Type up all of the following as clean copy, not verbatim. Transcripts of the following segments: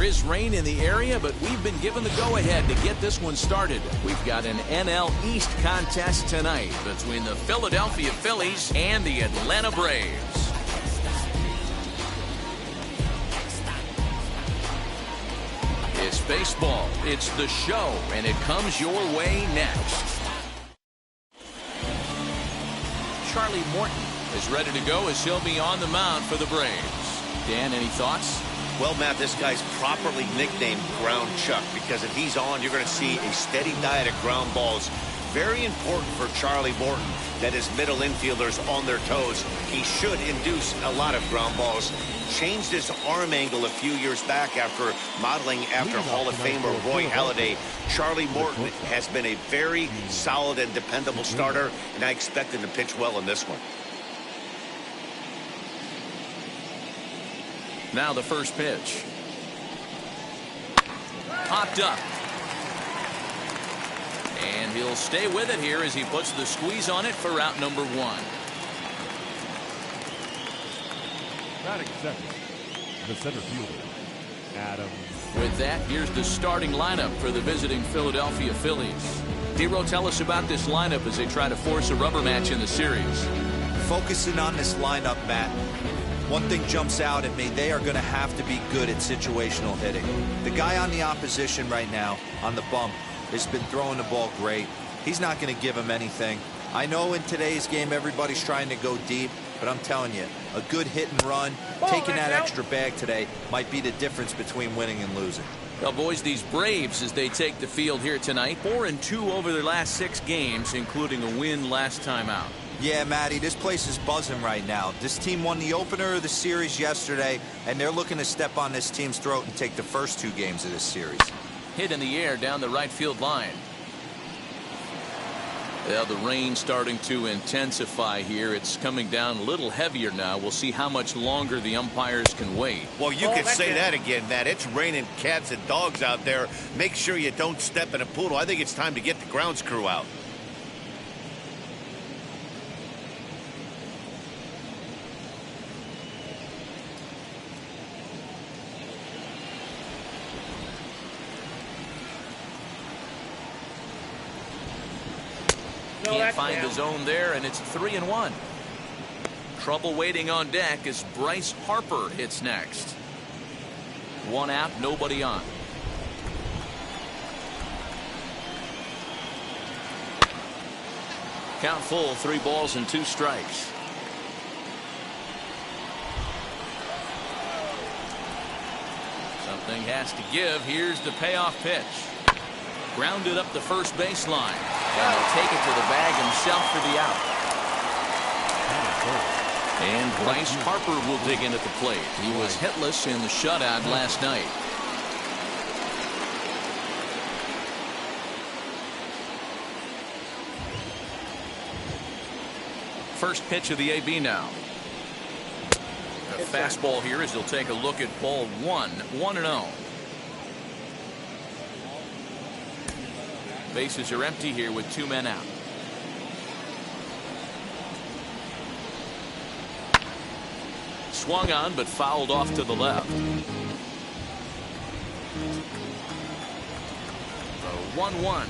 is rain in the area, but we've been given the go-ahead to get this one started. We've got an NL East contest tonight between the Philadelphia Phillies and the Atlanta Braves. It's baseball, it's the show, and it comes your way next. Charlie Morton is ready to go as he'll be on the mound for the Braves. Dan, any thoughts? Well, Matt, this guy's properly nicknamed Ground Chuck because if he's on, you're going to see a steady diet of ground balls. Very important for Charlie Morton that his middle infielders on their toes. He should induce a lot of ground balls. Changed his arm angle a few years back after modeling after Hall of Famer Roy Halladay. Charlie Morton has been a very solid and dependable starter, and I expect him to pitch well in this one. Now the first pitch. Popped up. And he'll stay with it here as he puts the squeeze on it for out number one. Batting second, the center fielder, Adam. With that, here's the starting lineup for the visiting Philadelphia Phillies. Hero, tell us about this lineup as they try to force a rubber match in the series. Focusing on this lineup, Matt. One thing jumps out at me, they are going to have to be good at situational hitting. The guy on the opposition right now, on the bump, has been throwing the ball great. He's not going to give him anything. I know in today's game everybody's trying to go deep, but I'm telling you, a good hit and run, taking that extra bag today might be the difference between winning and losing. Well, boys, these Braves, as they take the field here tonight, 4-2 over their last 6 games, including a win last time out. Yeah, Matty, this place is buzzing right now. This team won the opener of the series yesterday, and they're looking to step on this team's throat and take the first 2 games of this series. Hit in the air down the right field line. Well, the rain starting to intensify here. It's coming down a little heavier now. We'll see how much longer the umpires can wait. Well, you could say that again, Matt. It's raining cats and dogs out there. Make sure you don't step in a poodle. I think it's time to get the grounds crew out. Can't find the zone there, and it's 3-1. Trouble waiting on deck as Bryce Harper hits next. 1 out, nobody on. Count full, 3 balls and 2 strikes. Something has to give. Here's the payoff pitch. Grounded up the first baseline. And he'll take it to the bag himself for the out. And Bryce Harper will dig in at the plate. He was hitless in the shutout last night. First pitch of the AB now. A fastball here as he'll take a look at ball 1. 1-0. Bases are empty here with 2 men out. Swung on but fouled off to the left. The 1-1.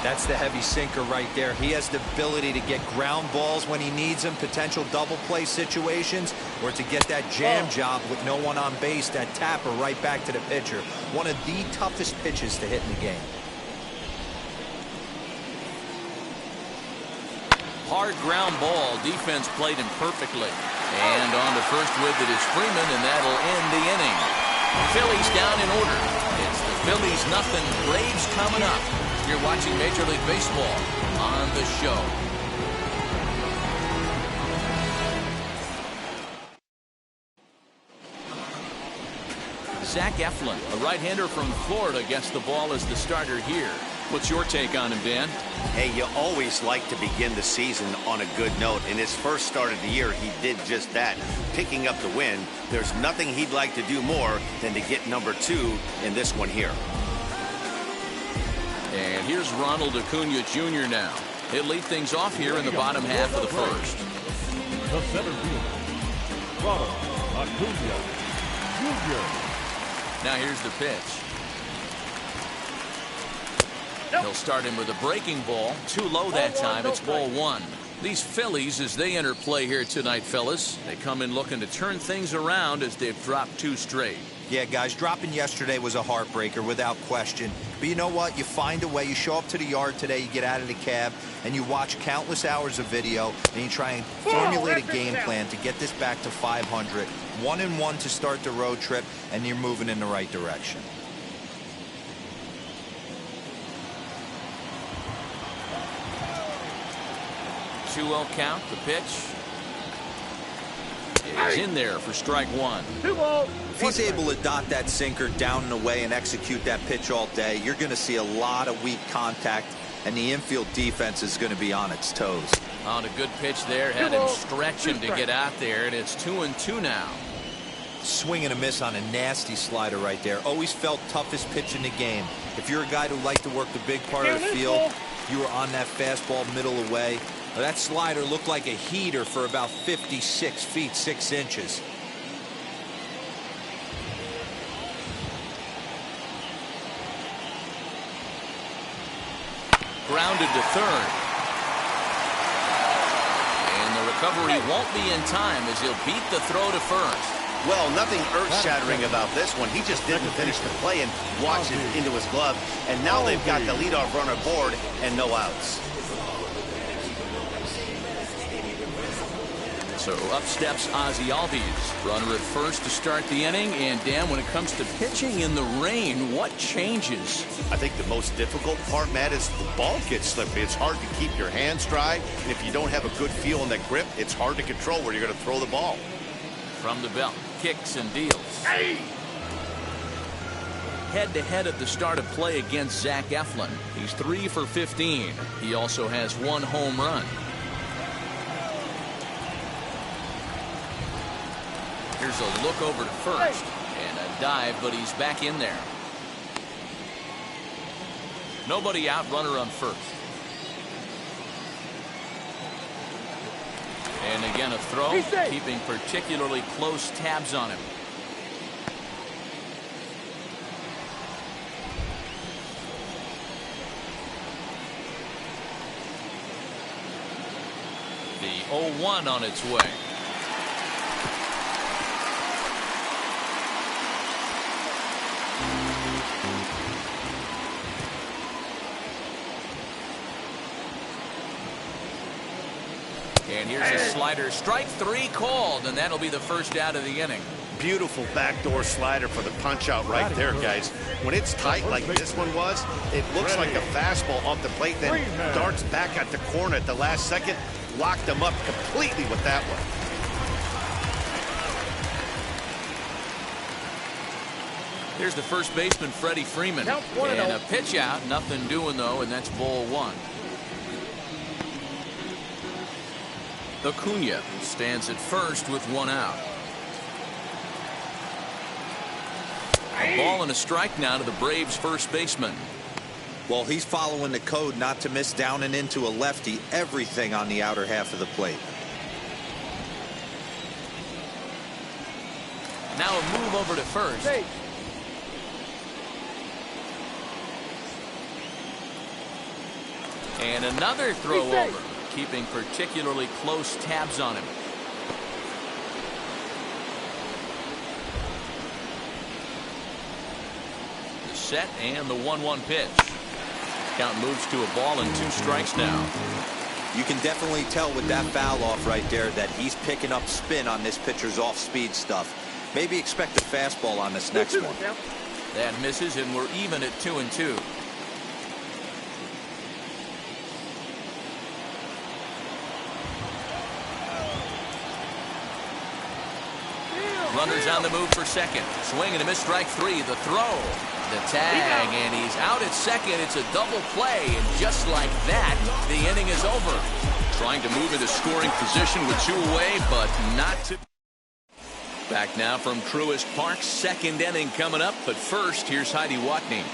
That's the heavy sinker right there. He has the ability to get ground balls when he needs them, potential double play situations, or to get that jam job with no one on base, that tapper right back to the pitcher. One of the toughest pitches to hit in the game. Hard ground ball. Defense played him perfectly. And on to first with it is Freeman, and that'll end the inning. Phillies down in order. It's the Phillies nothing. Braves coming up. You're watching Major League Baseball on the show. Zach Eflin, a right-hander from Florida, gets the ball as the starter here. What's your take on him, Dan? Hey, you always like to begin the season on a good note. In his first start of the year, he did just that, picking up the win. There's nothing he'd like to do more than to get number 2 in this one here. And here's Ronald Acuna Jr. now. He'll lead things off here in the bottom half of the first. The center fielder, Ronald Acuna Jr. Now here's the pitch. He'll start him with a breaking ball. Too low that time. It's ball 1. These Phillies, as they enter play here tonight, fellas, they come in looking to turn things around as they've dropped 2 straight. Yeah, guys, dropping yesterday was a heartbreaker without question. But you know what? You find a way. You show up to the yard today, you get out of the cab, and you watch countless hours of video, and you try and formulate a game plan to get this back to 500. 1-1 to start the road trip, and you're moving in the right direction. 2-0 count. The pitch is in there for strike 1. If he's able to dot that sinker down and away and execute that pitch all day, you're going to see a lot of weak contact, and the infield defense is going to be on its toes. On a good pitch there. Had him stretching to get out there, and it's 2-2 now. Swing and a miss on a nasty slider right there. Always felt toughest pitch in the game. If you're a guy who liked to work the big part of the field, you were on that fastball middle away. That slider looked like a heater for about 56 feet 6 inches. Grounded to third. And the recovery won't be in time as he'll beat the throw to first. Well, nothing earth-shattering about this one. He just didn't finish the play and watch it into his glove. And now they've got the leadoff runner aboard and no outs. So up steps Ozzie Albies, runner at first to start the inning. And Dan, when it comes to pitching in the rain, what changes? I think the most difficult part, Matt, is the ball gets slippery. It's hard to keep your hands dry, and if you don't have a good feel in that grip, it's hard to control where you're going to throw the ball. From the belt, kicks and deals. Head-to-head at the start of play against Zach Eflin. He's 3 for 15. He also has 1 home run. Here's a look over to first and a dive, but he's back in there. Nobody out, runner on first. And again a throw, keeping particularly close tabs on him. The 0-1 on its way. And here's a slider. Strike 3 called, and that'll be the first out of the inning. Beautiful backdoor slider for the punch out right there, guys. When it's tight like this one was, it looks like a fastball off the plate, then darts back at the corner at the last second. Locked them up completely with that one. Here's the first baseman, Freddie Freeman. And a pitch out. Nothing doing, though, and that's ball 1. Acuna stands at first with 1 out. A ball and a strike now to the Braves first baseman. Well, he's following the code not to miss down and into a lefty. Everything on the outer half of the plate. Now a move over to first. And another throw over, keeping particularly close tabs on him. The set and the 1-1 pitch. Count moves to a ball and 2 strikes now. You can definitely tell with that foul off right there that he's picking up spin on this pitcher's off-speed stuff. Maybe expect a fastball on this next one. That misses, and we're even at 2-2. Runners on the move for second. Swing and a miss, strike three. The throw, the tag, and he's out at second. It's a double play, and just like that, the inning is over. Trying to move into scoring position with two away, but not to. Back now from Truist Park, second inning coming up, but first, here's Heidi Watney.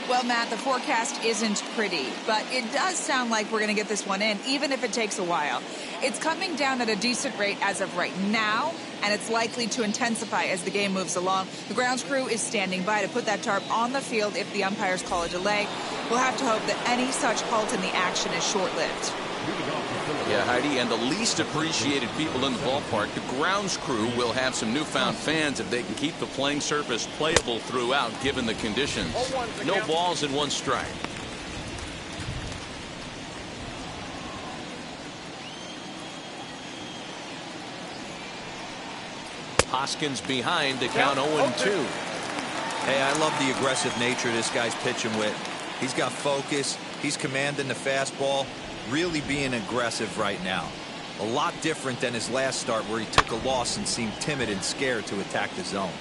Well, Matt, the forecast isn't pretty, but it does sound like we're going to get this one in, even if it takes a while. It's coming down at a decent rate as of right now, and it's likely to intensify as the game moves along. The grounds crew is standing by to put that tarp on the field if the umpires call a delay. We'll have to hope that any such halt in the action is short-lived. Yeah, Heidi, and the least appreciated people in the ballpark, the grounds crew, will have some newfound fans if they can keep the playing surface playable throughout, given the conditions. No balls and one strike. Hoskins behind to count 0-2. Hey, I love the aggressive nature this guy's pitching with. He's got focus. He's commanding the fastball. Really being aggressive right now. A lot different than his last start where he took a loss and seemed timid and scared to attack the zone.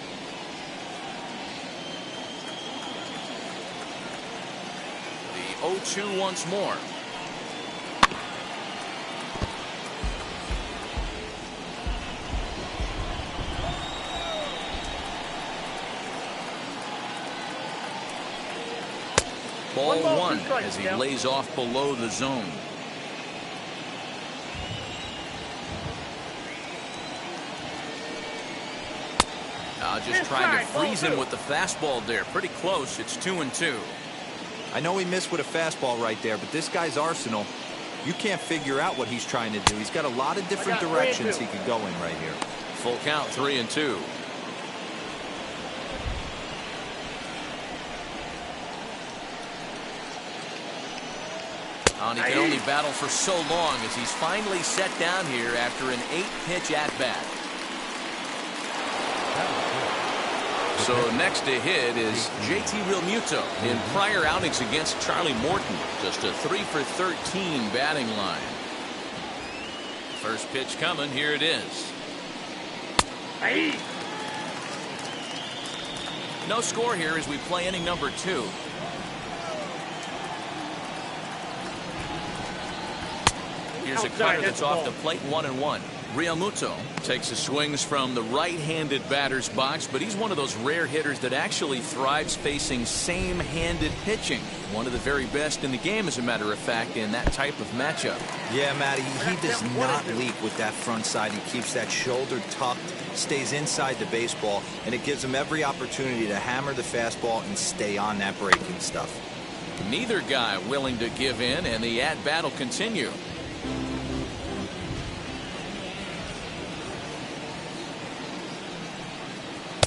The 0-2 once more. Ball one as he lays off below the zone. Just trying to freeze him with the fastball there. Pretty close. It's 2-2. I know he missed with a fastball right there, but this guy's arsenal, you can't figure out what he's trying to do. He's got a lot of different directions he could go in right here. Full count, 3-2. And he can only battle for so long as he's finally set down here after an 8-pitch at-bat. So next to hit is JT Realmuto. In prior outings against Charlie Morton, just a 3-for-13 batting line. First pitch coming. Here it is. No score here as we play inning number 2. Here's a cutter that's off the plate, 1-1. Realmuto takes his swings from the right-handed batter's box, but he's one of those rare hitters that actually thrives facing same-handed pitching. One of the very best in the game, as a matter of fact, in that type of matchup. Yeah, Matty, he does not leak with that front side. He keeps that shoulder tucked, stays inside the baseball, and it gives him every opportunity to hammer the fastball and stay on that breaking stuff. Neither guy willing to give in, and the at-bat will continue.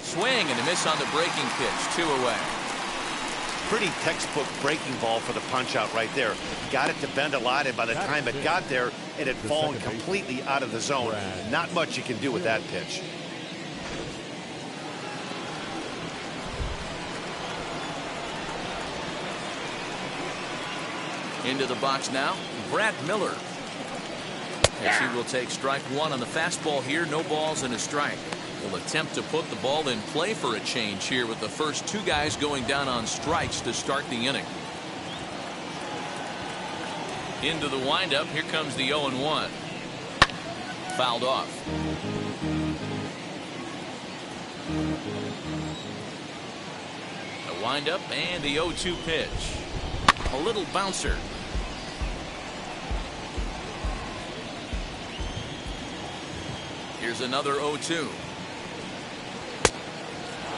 Swing and a miss on the breaking pitch. 2 away. Pretty textbook breaking ball for the punch out right there. Got it to bend a lot, and by the time it got there, it had fallen completely out of the zone. Not much you can do with that pitch. Into the box now, Brad Miller. As he will take strike one on the fastball here. No balls and a strike. Will attempt to put the ball in play for a change here with the first 2 guys going down on strikes to start the inning. Into the windup. Here comes the 0-1. Fouled off. The windup and the 0-2 pitch. A little bouncer. Here's another 0-2.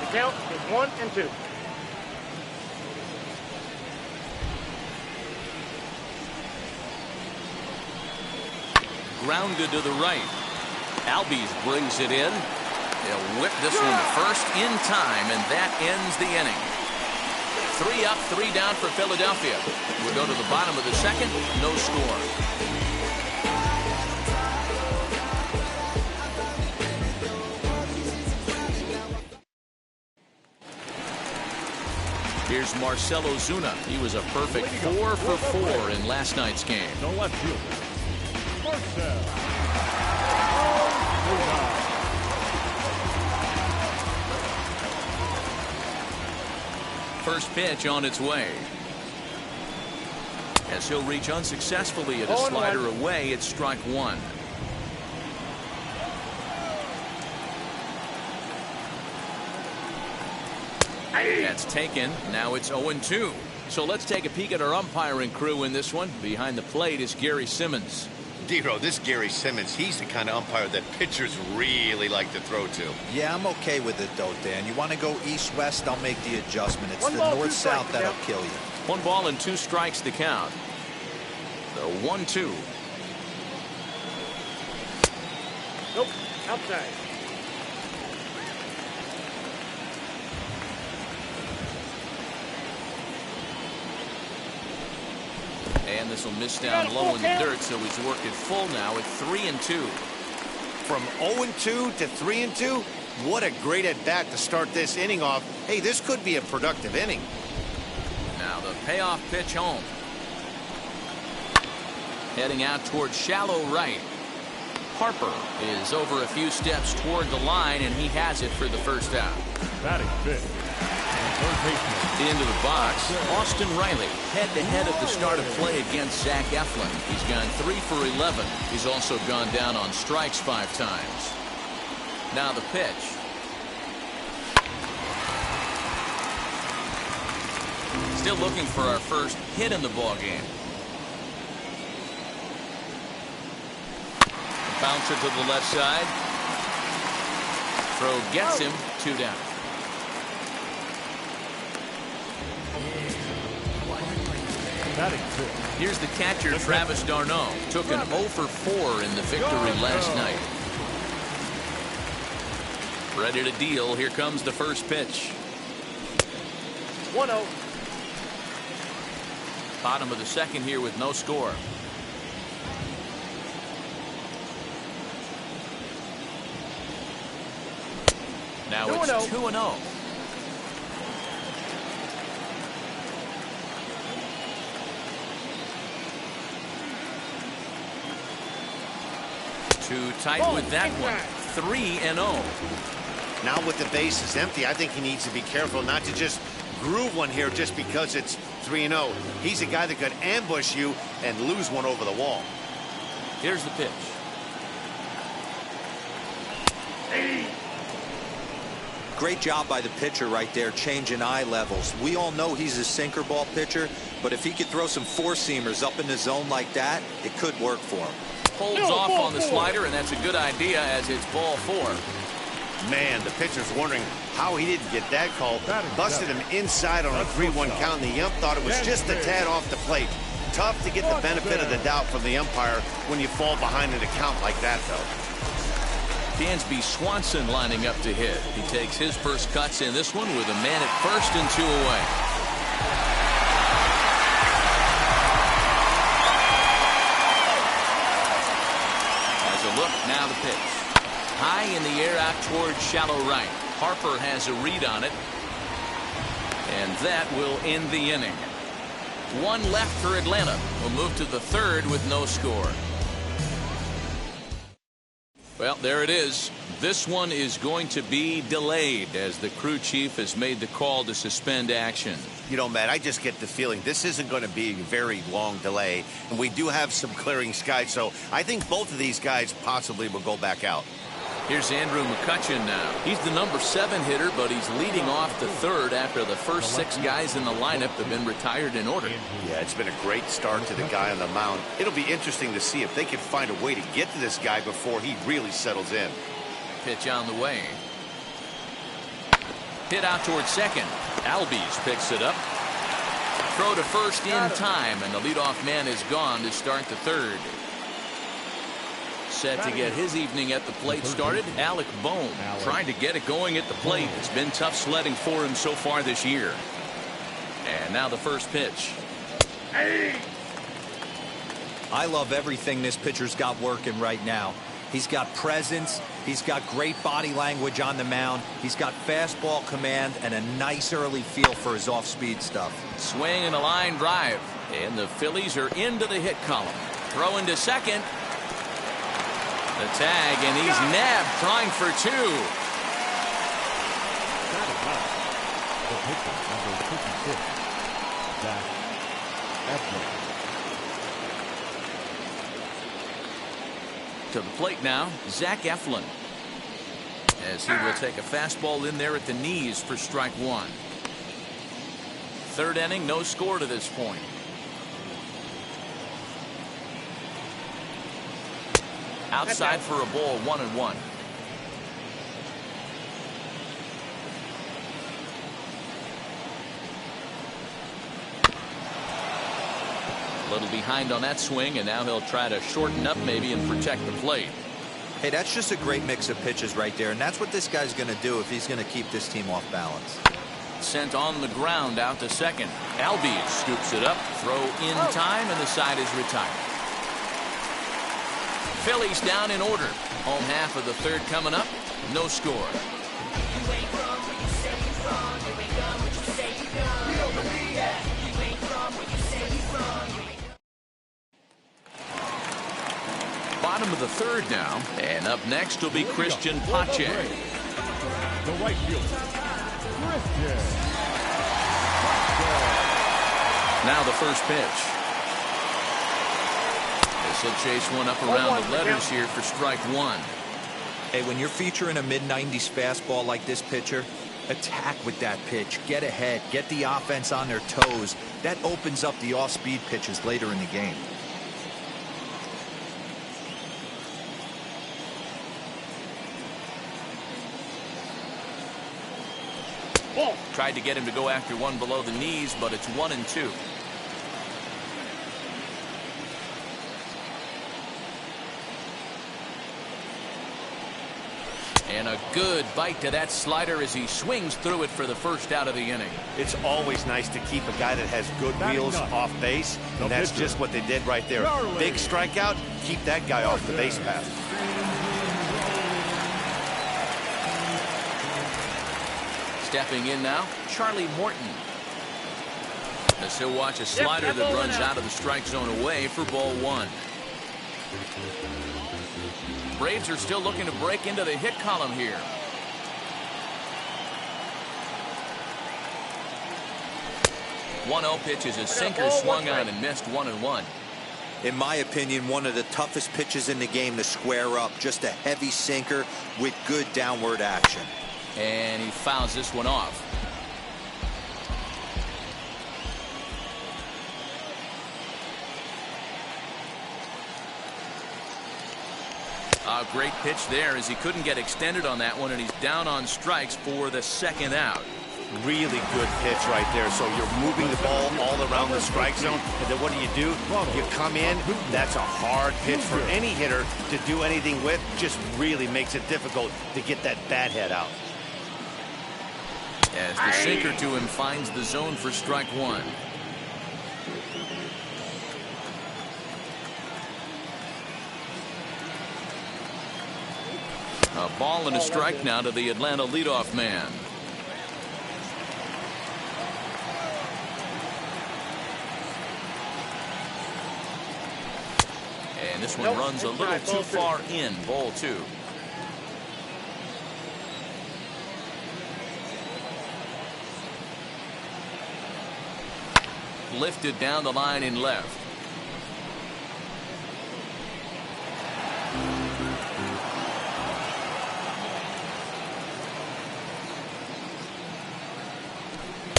The count is 1-2. Grounded to the right. Albies brings it in. They'll whip this one to first in time, and that ends the inning. 3 up, 3 down for Philadelphia. We'll go to the bottom of the second. No score. Here's Marcell Ozuna. He was a perfect 4 for 4 in last night's game. The left fielder, Marcell Ozuna. First pitch on its way. As he'll reach unsuccessfully at a slider away, it's strike one. That's taken. Now it's 0-2. So let's take a peek at our umpiring crew in this one. Behind the plate is Gary Simmons. Dero, this Gary Simmons, he's the kind of umpire that pitchers really like to throw to. Yeah, I'm okay with it, though, Dan. You want to go east-west, I'll make the adjustment. It's One the ball, north-south 2 strikes, that'll yeah. kill you. 1 ball and 2 strikes to count. The 1-2. Nope. Outside. And this will miss down low in the dirt, so he's worked it full now at 3-2. From 0-2 to 3-2, what a great at-bat to start this inning off. Hey, this could be a productive inning. Now the payoff pitch home. Heading out towards shallow right. Harper is over a few steps toward the line, and he has it for the first out. Batting fifth. Third baseman. Into the box, Austin Riley, head-to-head at the start of play against Zach Eflin. He's gone 3 for 11. He's also gone down on strikes 5 times. Now the pitch. Still looking for our first hit in the ballgame. Bouncer to the left side. Throw gets him 2 down. Batting fifth. Here's the catcher, Travis d'Arnaud. Took an 0 for 4 in the victory last night. Ready to deal. Here comes the first pitch. 1-0. Bottom of the second here with no score. Now it's 2-0. Too tight with that one. 3-0. Now with the bases empty, I think he needs to be careful not to just groove one here just because it's 3-0. He's a guy that could ambush you and lose one over the wall. Here's the pitch. Great job by the pitcher right there, changing eye levels. We all know he's a sinker ball pitcher, but if he could throw some four-seamers up in the zone like that, it could work for him. Holds off on the slider, and that's a good idea as it's ball 4. Man, the pitcher's wondering how he didn't get that call. Busted him inside on a 3-1 count, and the ump thought it was just a tad off the plate. Tough to get the benefit of the doubt from the umpire when you fall behind an account like that, though. Dansby Swanson lining up to hit. He takes his first cuts in this one with a man at first and 2 away. As a look, now the pitch. High in the air out towards shallow right. Harper has a read on it. And that will end the inning. 1 left for Atlanta. We'll move to the 3rd with no score. Well, there it is. This one is going to be delayed as the crew chief has made the call to suspend action. You know, Matt, I just get the feeling this isn't going to be a very long delay, and we do have some clearing skies, so I think both of these guys possibly will go back out. Here's Andrew McCutchen now. He's the number 7 hitter, but he's leading off the 3rd after the first 6 guys in the lineup have been retired in order. Yeah, it's been a great start to the guy on the mound. It'll be interesting to see if they can find a way to get to this guy before he really settles in. Pitch on the way. Hit out towards second. Albies picks it up. Throw to first in time, and the leadoff man is gone to start the 3rd. Set to get his evening at the plate started, Alec Bohm trying to get it going at the plate. It's been tough sledding for him so far this year. And now the first pitch. I love everything this pitcher's got working right now. He's got presence. He's got great body language on the mound. He's got fastball command and a nice early feel for his off-speed stuff. Swing and a line drive. And the Phillies are into the hit column. Throw into second. The tag, and he's nabbed trying for 2. The pitcher, number 56, Zach Eflin. To the plate now, Zach Eflin. As he will take a fastball in there at the knees for strike one. Third inning, no score to this point. Outside for a ball, 1-1. A little behind on that swing, and now he'll try to shorten up maybe and protect the plate. Hey, that's just a great mix of pitches right there, and that's what this guy's going to do if he's going to keep this team off balance. Sent on the ground out to second. Albies scoops it up, throw in time, and the side is retired. Phillies down in order. Home half of the third coming up. No score. Bottom of the third now, and up next will be Christian Pache. The right fielder, Christian Pache. Now the first pitch. This will chase one up around the letters here for strike one. Hey, when you're featuring a mid-90s fastball like this pitcher, attack with that pitch. Get ahead. Get the offense on their toes. That opens up the off-speed pitches later in the game. Tried to get him to go after one below the knees, but it's 1-2. And a good bite to that slider as he swings through it for the first out of the inning. It's always nice to keep a guy that has good wheels off base, and that's just what they did right there. Big strikeout, keep that guy off the base path. Stepping in now, Charlie Morton. As he'll watch a slider that runs out of the strike zone away for ball one. Braves are still looking to break into the hit column here. One 0 pitch is a sinker swung on and missed 1-1. In my opinion, one of the toughest pitches in the game to square up. Just a heavy sinker with good downward action. And he fouls this one off. A great pitch there as he couldn't get extended on that one, and he's down on strikes for the second out. Really good pitch right there. So you're moving the ball all around the strike zone, and then what do? You come in. That's a hard pitch for any hitter to do anything with. Just really makes it difficult to get that bat head out. As the sinker to him finds the zone for strike one. A ball and a strike now to the Atlanta leadoff man. And this one runs a little too far in. Ball two. Lifted down the line in left.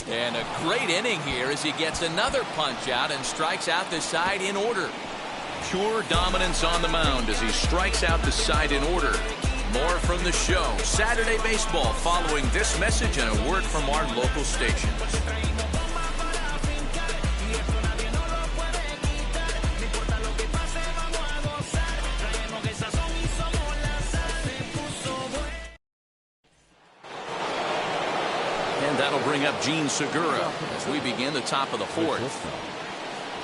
And a great inning here as he gets another punch out and strikes out the side in order. Pure dominance on the mound as he strikes out the side in order. More from the show. Saturday Baseball following this message and a word from our local stations. That'll bring up Gene Segura as we begin the top of the fourth.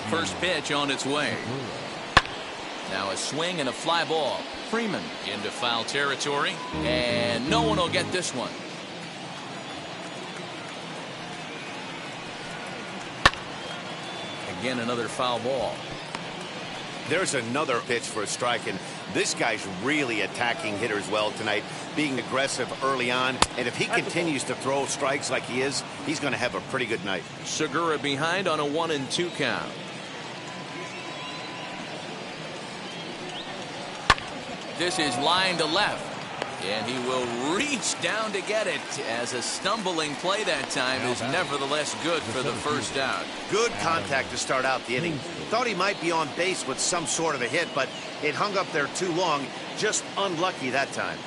First pitch on its way. Now a swing and a fly ball. Freeman into foul territory, and no one will get this one. Again, another foul ball. There's another pitch for a strike, and this guy's really attacking hitters well tonight, being aggressive early on. And if he continues to throw strikes like he is, he's going to have a pretty good night. Segura behind on a 1-2 count. This is line to left. And he will reach down to get it, as a stumbling play that time is nevertheless good for the first out. Good contact to start out the inning. Thought he might be on base with some sort of a hit, but it hung up there too long. Just unlucky that time.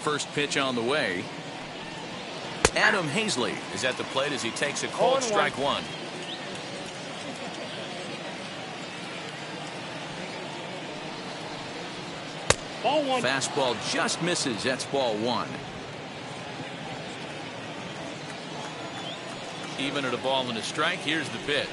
First pitch on the way. Adam Hazley is at the plate as he takes a called strike one. Ball one. Fastball just misses. That's ball one. Even at a ball and a strike, here's the pitch.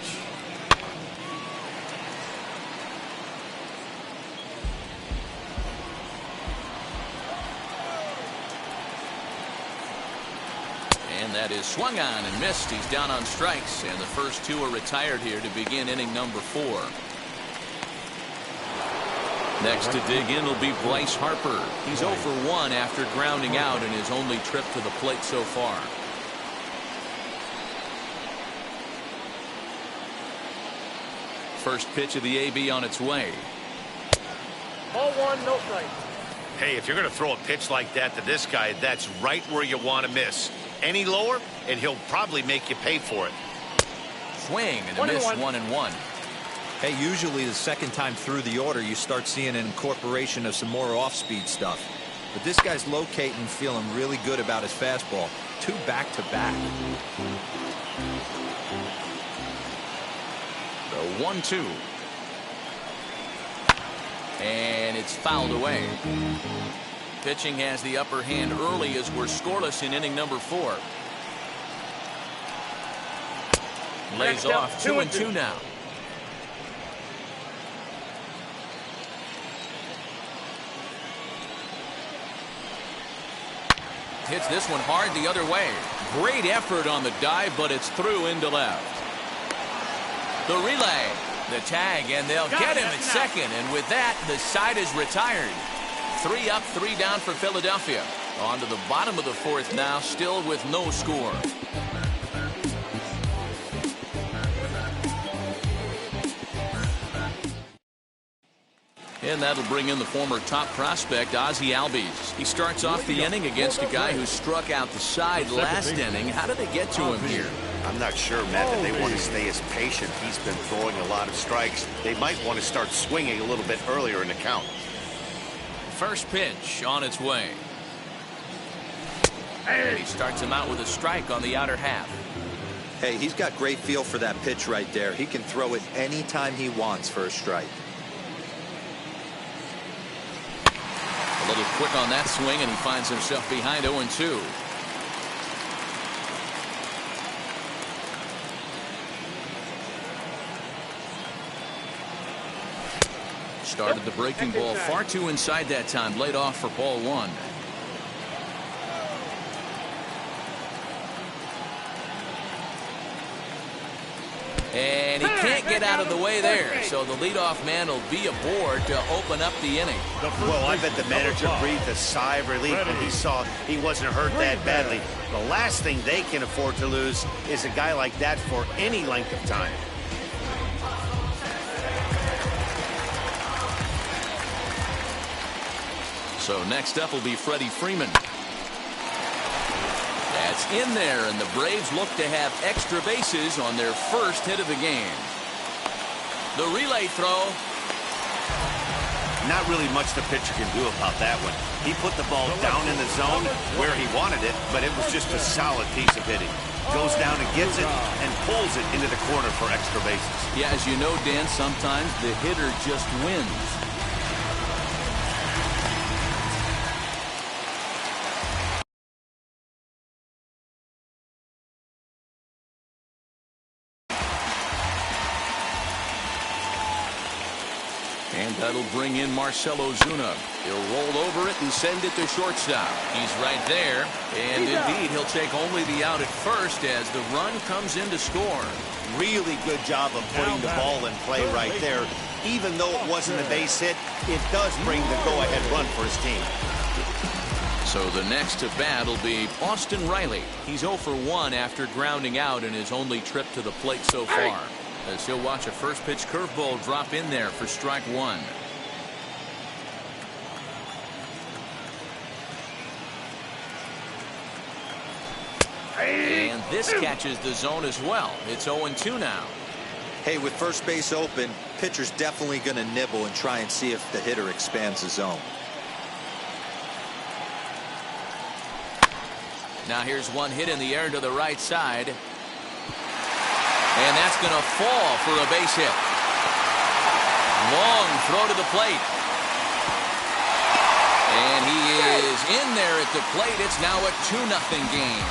And that is swung on and missed. He's down on strikes, and the first two are retired here to begin inning number 4. Next to dig in will be Bryce Harper. He's 0 for 1 after grounding out in his only trip to the plate so far. First pitch of the AB on its way. Ball one, no strike. Hey, if you're going to throw a pitch like that to this guy, that's right where you want to miss. Any lower, and he'll probably make you pay for it. Swing and a miss, 1-1. Hey, usually the second time through the order, you start seeing an incorporation of some more off-speed stuff. But this guy's locating, feeling really good about his fastball. 2 back-to-back. The 1-2. And it's fouled away. Pitching has the upper hand early as we're scoreless in inning number 4. Lays off 2-2 now. Hits this one hard the other way. Great effort on the dive, but it's through into left. The relay, the tag, and they'll get him at second. And with that, the side is retired. 3 up, 3 down for Philadelphia. On to the bottom of the 4th now, still with no score. And that'll bring in the former top prospect, Ozzie Albies. He starts off the inning against a guy who struck out the side last inning. How did they get to him here? I'm not sure, Matt, that they want to stay as patient. He's been throwing a lot of strikes. They might want to start swinging a little bit earlier in the count. First pitch on its way. And he starts him out with a strike on the outer half. Hey, he's got great feel for that pitch right there. He can throw it anytime he wants for a strike. A little quick on that swing, and he finds himself behind 0-2. Started the breaking ball far too inside that time. Laid off for ball 1. And he can't get out of the way there, so the leadoff man will be aboard to open up the inning. Well, I bet the manager breathed a sigh of relief when he saw he wasn't hurt that badly. The last thing they can afford to lose is a guy like that for any length of time. So next up will be Freddie Freeman. That's in there, and the Braves look to have extra bases on their first hit of the game. The relay throw. Not really much the pitcher can do about that one. He put the ball down in the zone where he wanted it, but it was just a solid piece of hitting. Goes down and gets it and pulls it into the corner for extra bases. Yeah, as you know, Dan, sometimes the hitter just wins. And that'll bring in Marcell Ozuna. He'll roll over it and send it to shortstop. He's right there. And indeed, he'll take only the out at first as the run comes in to score. Really good job of putting the ball in play right there. even though it wasn't a base hit, it does bring the go-ahead run for his team. So the next to bat will be Austin Riley. He's 0 for 1 after grounding out in his only trip to the plate so far, as he'll watch a first pitch curveball drop in there for strike one. And this catches the zone as well. It's 0-2 now. Hey, with first base open, pitcher's definitely going to nibble and try and see if the hitter expands the zone. Now here's one hit in the air to the right side. And that's going to fall for a base hit. Long throw to the plate. And he is in there at the plate. It's now a 2-0 game.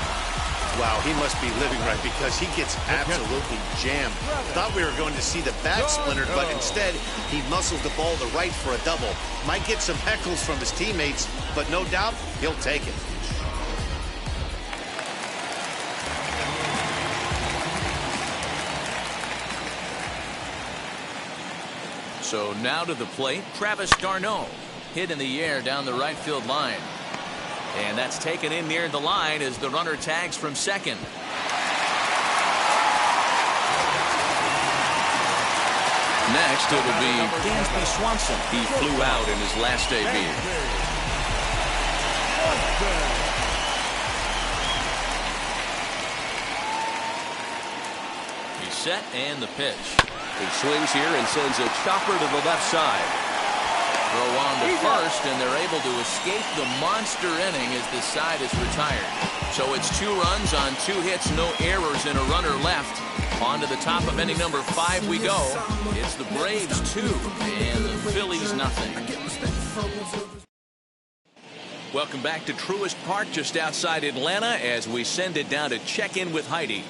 Wow, he must be living right because he gets absolutely jammed. Thought we were going to see the bat splintered, but instead he muscles the ball to right for a double. Might get some heckles from his teammates, but no doubt he'll take it. So now to the plate, Travis d'Arnaud. Hit in the air down the right field line. And that's taken in near the line as the runner tags from second. Next, it'll be Dansby Swanson. He flew out in his last debut. He's set and the pitch. He swings here and sends a chopper to the left side. Throw on to first, and they're able to escape the monster inning as the side is retired. So it's 2 runs on 2 hits, no errors, and a runner left. On to the top of inning number 5 we go. It's the Braves 2 and the Phillies nothing. Welcome back to Truist Park just outside Atlanta as we send it down to check in with Heidi.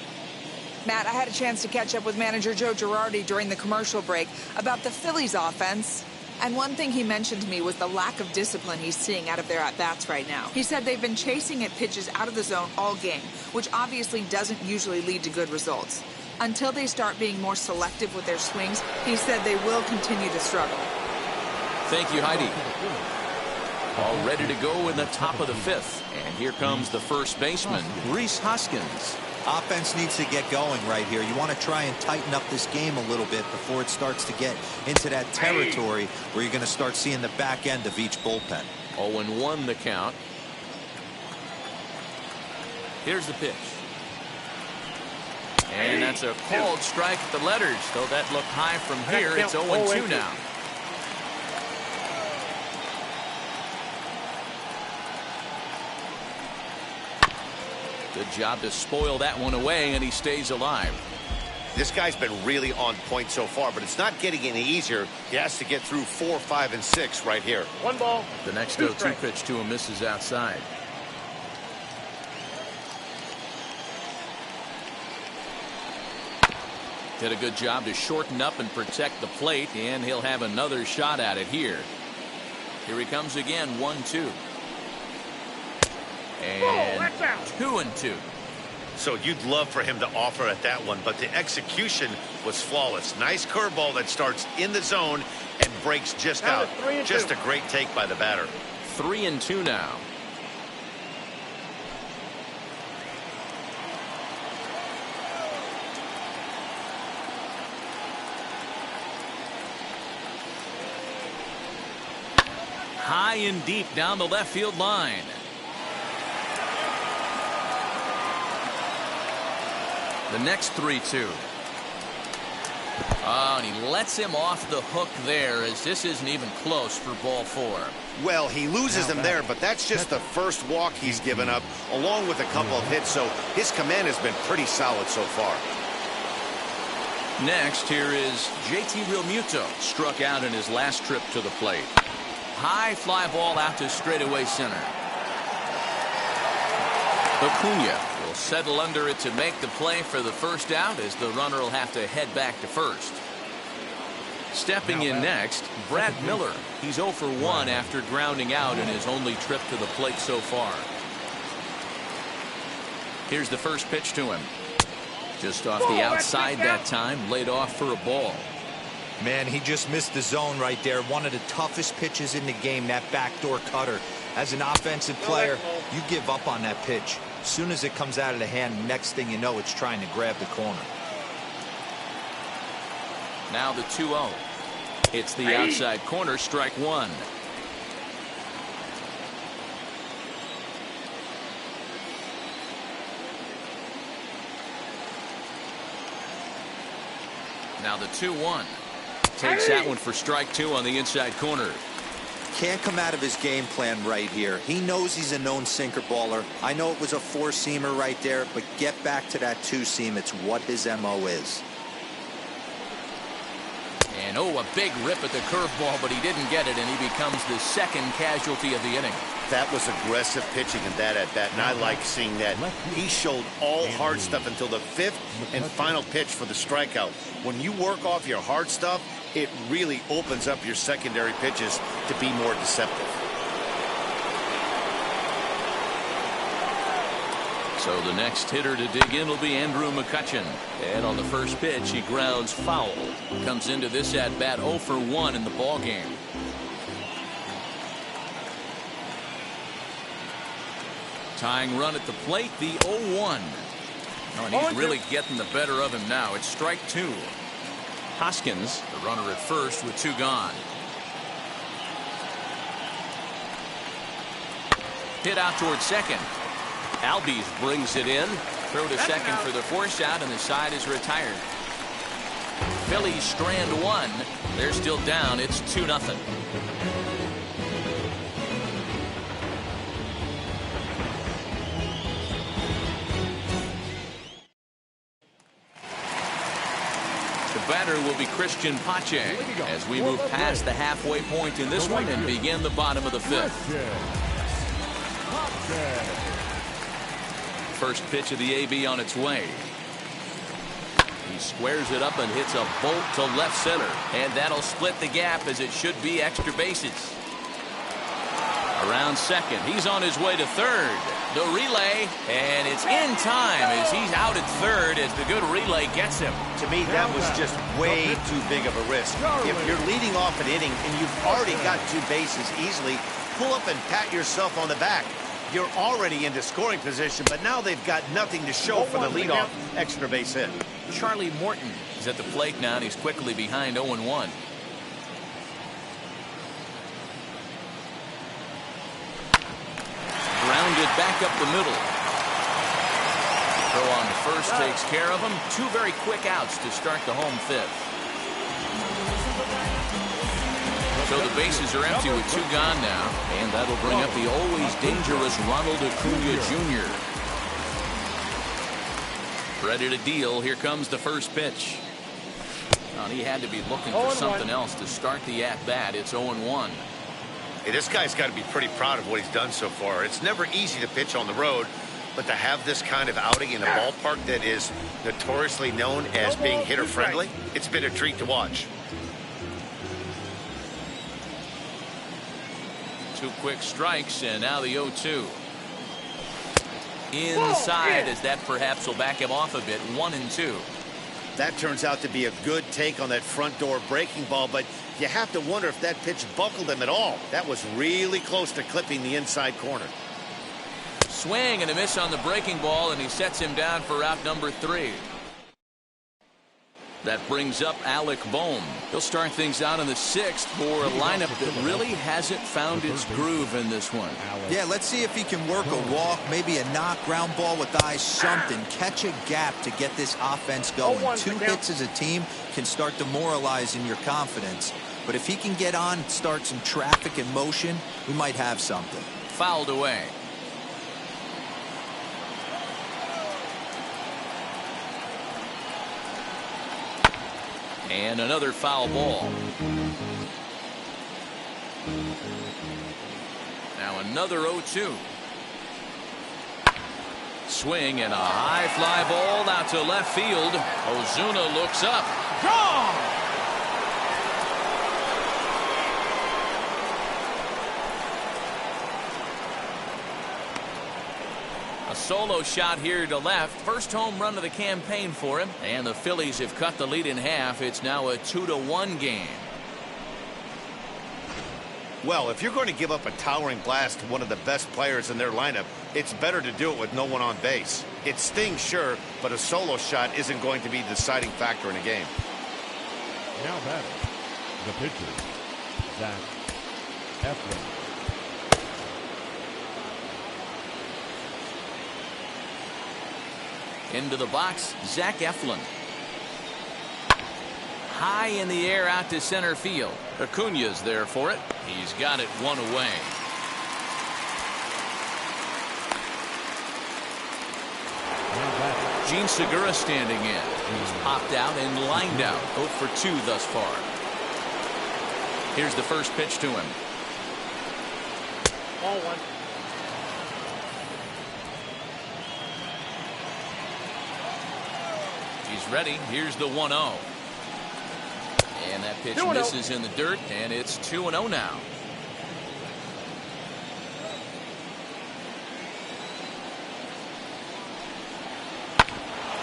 Matt, I had a chance to catch up with manager Joe Girardi during the commercial break about the Phillies offense. And one thing he mentioned to me was the lack of discipline he's seeing out of their at-bats right now. He said they've been chasing at pitches out of the zone all game, which obviously doesn't usually lead to good results. Until they start being more selective with their swings, he said they will continue to struggle. Thank you, Heidi. All ready to go in the top of the 5th. And here comes the first baseman, Rhys Hoskins. Offense needs to get going right here. You want to try and tighten up this game a little bit before it starts to get into that territory where you're going to start seeing the back end of each bullpen. 0-1 the count. Here's the pitch. And that's a called strike at the letters. Though that looked high from here, it's 0-2 now. Good job to spoil that one away, and he stays alive. This guy's been really on point so far, but it's not getting any easier. He has to get through 4, 5, and 6 right here. 1 ball. The next 0-2 pitch to him misses outside. Did a good job to shorten up and protect the plate, and he'll have another shot at it here. Here he comes again, 1-2. And 2-2. So you'd love for him to offer at that one, but the execution was flawless. Nice curveball that starts in the zone and breaks just out. Just a great take by the batter. 3-2 now. High and deep down the left field line. The next 3-2. Oh, and he lets him off the hook there as this isn't even close for ball 4. Well, he loses them there, but that's just the first walk he's given up, along with a couple of hits, so his command has been pretty solid so far. Next, here is JT Realmuto, struck out in his last trip to the plate. High fly ball out to straightaway center. Acuna will settle under it to make the play for the first out as the runner will have to head back to first. Stepping in next, Brad Miller. He's 0 for 1 after grounding out in his only trip to the plate so far. Here's the first pitch to him. Just off the outside that time, laid off for a ball. Man, he just missed the zone right there. One of the toughest pitches in the game, that backdoor cutter. As an offensive player, you give up on that pitch. As soon as it comes out of the hand, next thing you know, it's trying to grab the corner. Now the 2-0. It's the outside corner, strike one. Now the 2-1. Takes that one for strike two on the inside corner. Can't come out of his game plan right here. He knows he's a known sinker baller. I know it was a four-seamer right there, but get back to that two-seam. It's what his MO is. And a big rip at the curveball, but he didn't get it, and he becomes the second casualty of the inning. That was aggressive pitching in that at bat, and I like seeing that. He showed all hard stuff until the fifth and final pitch for the strikeout. When you work off your hard stuff, it really opens up your secondary pitches to be more deceptive. So the next hitter to dig in will be Andrew McCutchen. And on the first pitch, he grounds foul. Comes into this at-bat 0 for 1 in the ballgame. Tying run at the plate, the 0-1. And he's really getting the better of him now. It's strike two. Hoskins, the runner at first with two gone. Hit out towards second. Albies brings it in. Throw to second for the force out, and the side is retired. Phillies strand one. They're still down. It's 2-0. The batter will be Christian Pache as we move past the halfway point in this one and begin the bottom of the fifth. First pitch of the AB on its way. He squares it up and hits a bolt to left center, and that'll split the gap as it should be extra bases. Around second, he's on his way to third. The relay, and it's in time as he's out at third as the good relay gets him. To me, that was just way too big of a risk. If you're leading off an inning and you've already got two bases easily, pull up and pat yourself on the back. You're already into scoring position, but now they've got nothing to show for the leadoff extra base hit. Charlie Morton is at the plate now, and he's quickly behind 0-1. Grounded back up the middle. Throw on first takes care of him. Two very quick outs to start the home fifth. So the bases are empty with two gone now, and that'll bring up the always dangerous Ronald Acuna Jr. Ready to deal. Here comes the first pitch. Well, he had to be looking for something else to start the at-bat. It's 0-1. Hey, this guy's got to be pretty proud of what he's done so far. It's never easy to pitch on the road, but to have this kind of outing in a ballpark that is notoriously known as being hitter-friendly, it's been a treat to watch. Two quick strikes, and now the 0-2. Inside, as that perhaps will back him off a bit. 1-2. That turns out to be a good take on that front door breaking ball, but you have to wonder if that pitch buckled him at all. That was really close to clipping the inside corner. Swing and a miss on the breaking ball, and he sets him down for out number 3. That brings up Alec Bohm. He'll start things out in the 6th for a lineup that really hasn't found its groove in this one. Yeah, let's see if he can work a walk, maybe a knock, ground ball with eyes, something. Catch a gap to get this offense going. 2 hits as a team can start demoralizing your confidence. But if he can get on, start some traffic in motion, we might have something. Fouled away. And another foul ball. Now another 0-2. Swing and a high fly ball out to left field. Ozuna looks up. Gone! A solo shot here to left. First home run of the campaign for him. And the Phillies have cut the lead in half. It's now a 2-1 game. Well, if you're going to give up a towering blast to one of the best players in their lineup, it's better to do it with no one on base. It stings, sure, but a solo shot isn't going to be the deciding factor in a game. Now batting, the pitcher, Zach Eflin. Into the box, Zach Eflin. High in the air out to center field. Acuna's there for it. He's got it one away. Gene Segura standing in. He's popped out and lined out. 0 for 2 thus far. Here's the first pitch to him. Ball 1. He's ready. Here's the 1-0. And that pitch misses in the dirt, and it's 2-0 now.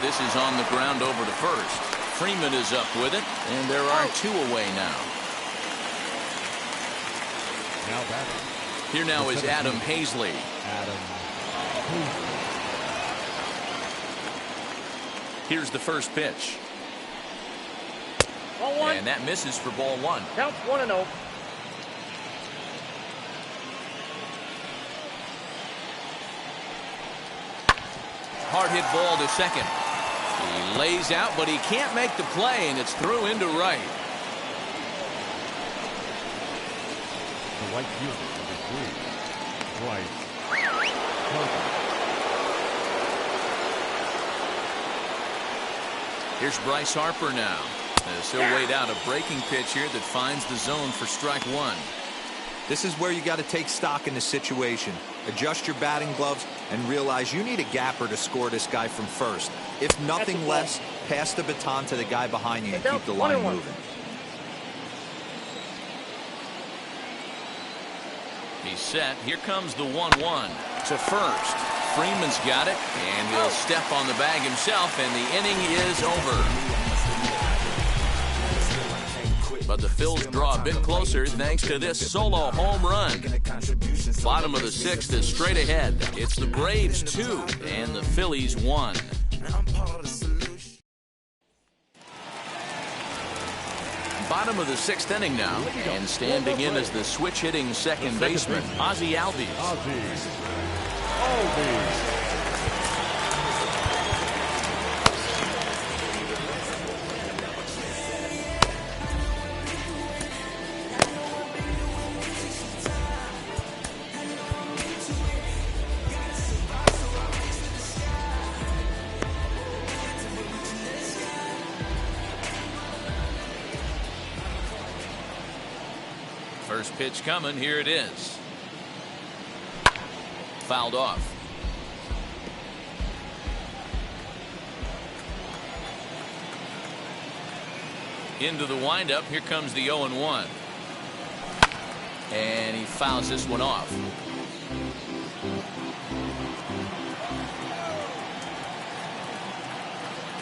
This is on the ground over to first. Freeman is up with it, and there are 2 away now. Now batting. Here now is Adam Hazley. Here's the first pitch. Ball 1. And that misses for ball 1. Counts 1-0. Hard hit ball to second. He lays out, but he can't make the play, and it's through into right. The right fielder, number 3, Bryce Harper. Here's Bryce Harper now. As he'll wait out a breaking pitch here that finds the zone for strike 1. This is where you got to take stock in the situation. Adjust your batting gloves and realize you need a gapper to score this guy from first. If nothing less, pass the baton to the guy behind you and keep the line moving. He's set. Here comes the 1-1 to first. Freeman's got it, and he'll step on the bag himself, and the inning is over. But the Phils draw a bit closer thanks to this solo home run. Bottom of the 6th is straight ahead. It's the Braves 2 and the Phillies 1. Bottom of the 6th inning now, and standing in as the switch-hitting second baseman, Ozzie Albies. First pitch coming. Here it is. Fouled off. Into the windup. Here comes the 0-1. And he fouls this one off.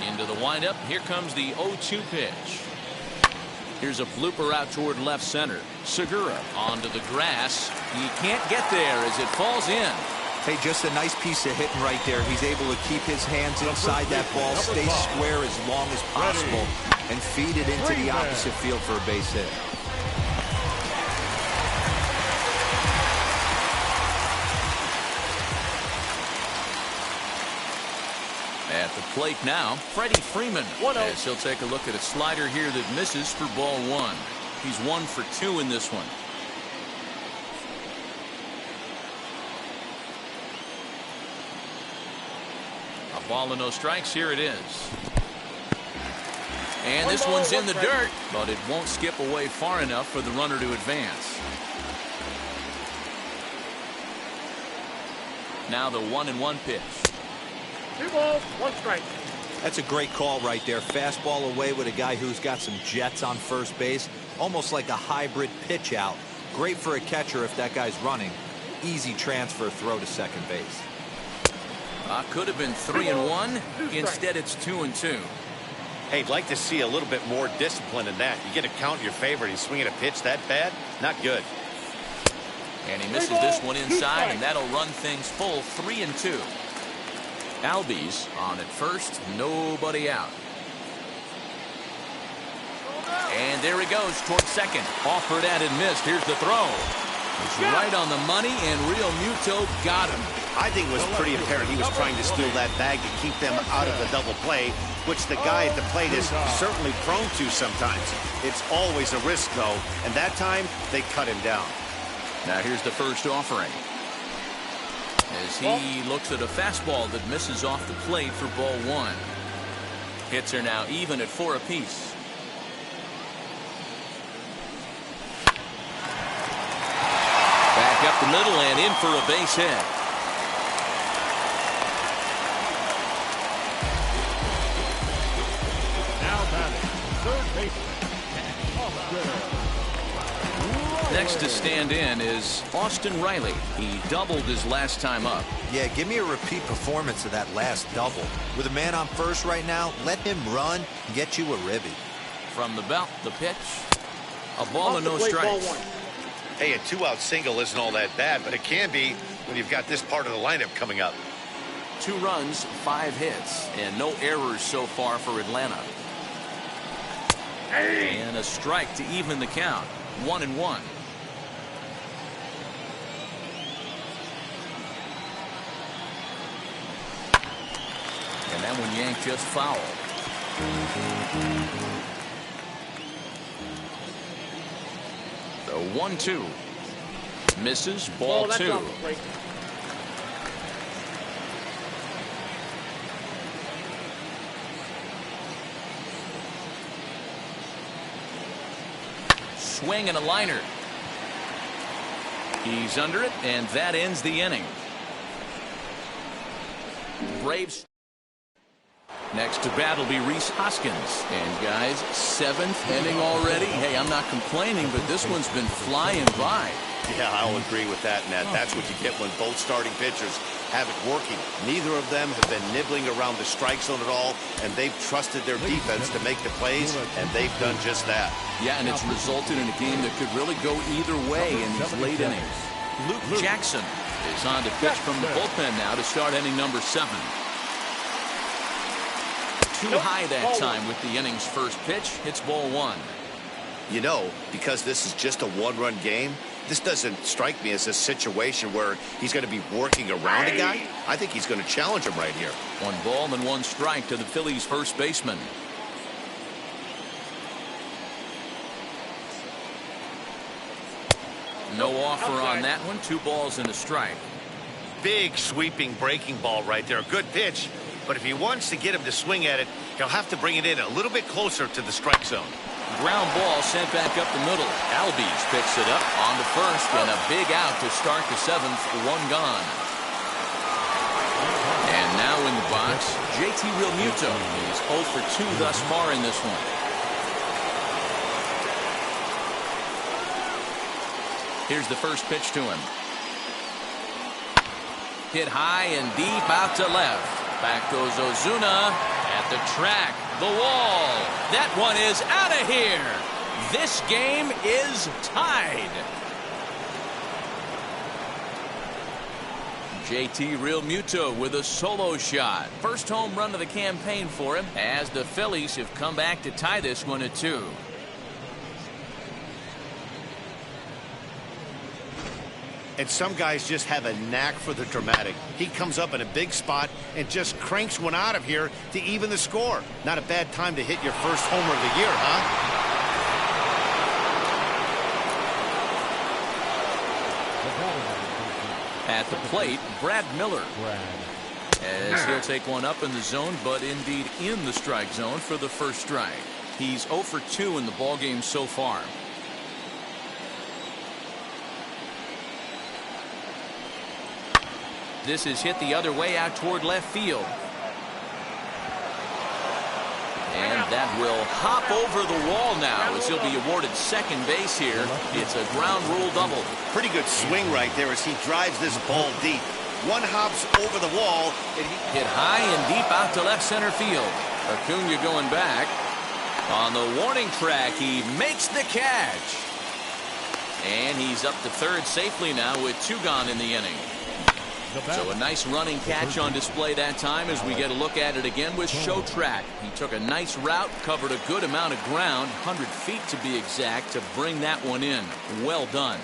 Into the windup. Here comes the 0-2 pitch. Here's a blooper out toward left center. Segura onto the grass. He can't get there as it falls in. Hey, just a nice piece of hitting right there. He's able to keep his hands inside that ball, stay square as long as possible, and feed it into the opposite field for a base hit. At the plate now, Freddie Freeman, as he'll take a look at a slider here that misses for ball 1. He's 1 for 2 in this one. A ball and no strikes. Here it is. And this one's in the dirt, but it won't skip away far enough for the runner to advance. Now the 1-1 pitch. 2 balls, 1 strike. That's a great call right there. Fastball away with a guy who's got some jets on first base. Almost like a hybrid pitch out. Great for a catcher if that guy's running. Easy transfer throw to second base. Could have been 3-1. Instead, it's 2-2. Hey, I'd like to see a little bit more discipline in that. You get a count in your favor, and he's swinging a pitch that bad? Not good. And he misses this one inside, and that'll run things full 3-2. Albies on at first, nobody out. And there he goes towards second. Offered at and missed. Here's the throw. It's right on the money, and Real Muto got him. I think it was pretty apparent he was trying to steal that bag to keep them out of the double play, which the guy at the plate is certainly prone to sometimes. It's always a risk, though, and that time they cut him down. Now here's the first offering. As he looks at a fastball that misses off the plate for ball one. Hits are now even at 4 apiece. Back up the middle and in for a base hit. Now batting, third baseman, Austin. Next to stand in is Austin Riley. He doubled his last time up. Yeah, give me a repeat performance of that last double. With a man on first right now, let him run and get you a ribby. From the belt, the pitch. A ball and no strikes. Hey, a 2-out single isn't all that bad, but it can be when you've got this part of the lineup coming up. 2 runs, 5 hits, and no errors so far for Atlanta. And a strike to even the count. 1-1. And that one yanked just foul. The 1-2. Misses, ball 2. Swing and a liner. He's under it, and that ends the inning. Braves. Next to bat will be Rhys Hoskins. And guys, 7th inning already. Hey, I'm not complaining, but this one's been flying by. Yeah, I'll agree with that, Nat. That's what you get when both starting pitchers have it working. Neither of them have been nibbling around the strike zone at all, and they've trusted their defense to make the plays, and they've done just that. Yeah, and it's resulted in a game that could really go either way in these late innings. Luke Jackson is on to pitch from the bullpen now to start inning number 7. Too high that time with the inning's first pitch. It's ball 1. You know, because this is just a 1-run game, this doesn't strike me as a situation where he's going to be working around a guy. I think he's going to challenge him right here. 1 ball and 1 strike to the Phillies' first baseman. No offer on that one. 2 balls and a strike. Big sweeping breaking ball right there. Good pitch. But if he wants to get him to swing at it, he'll have to bring it in a little bit closer to the strike zone. Ground ball sent back up the middle. Albies picks it up on to first, and a big out to start the 7th. 1 gone. And now in the box, JT Realmuto is 0 for 2 thus far in this one. Here's the first pitch to him. Hit high and deep out to left. Back goes Ozuna at the track. The wall. That one is out of here. This game is tied. JT Realmuto with a solo shot. First home run of the campaign for him as the Phillies have come back to tie this one at 2. And some guys just have a knack for the dramatic. He comes up in a big spot and just cranks one out of here to even the score. Not a bad time to hit your first homer of the year, huh? At the plate, Brad Miller. As he'll take one up in the zone, but indeed in the strike zone for the first strike. He's 0 for 2 in the ballgame so far. This is hit the other way out toward left field. And that will hop over the wall now as he'll be awarded second base here. It's a ground rule double. Pretty good swing right there as he drives this ball deep. One hops over the wall. And he hit high and deep out to left center field. Acuna going back. On the warning track, he makes the catch. And he's up to third safely now with 2 gone in the inning. So a nice running catch on display that time as we get a look at it again with Showtrack. He took a nice route, covered a good amount of ground, 100 feet to be exact, to bring that one in. Well done.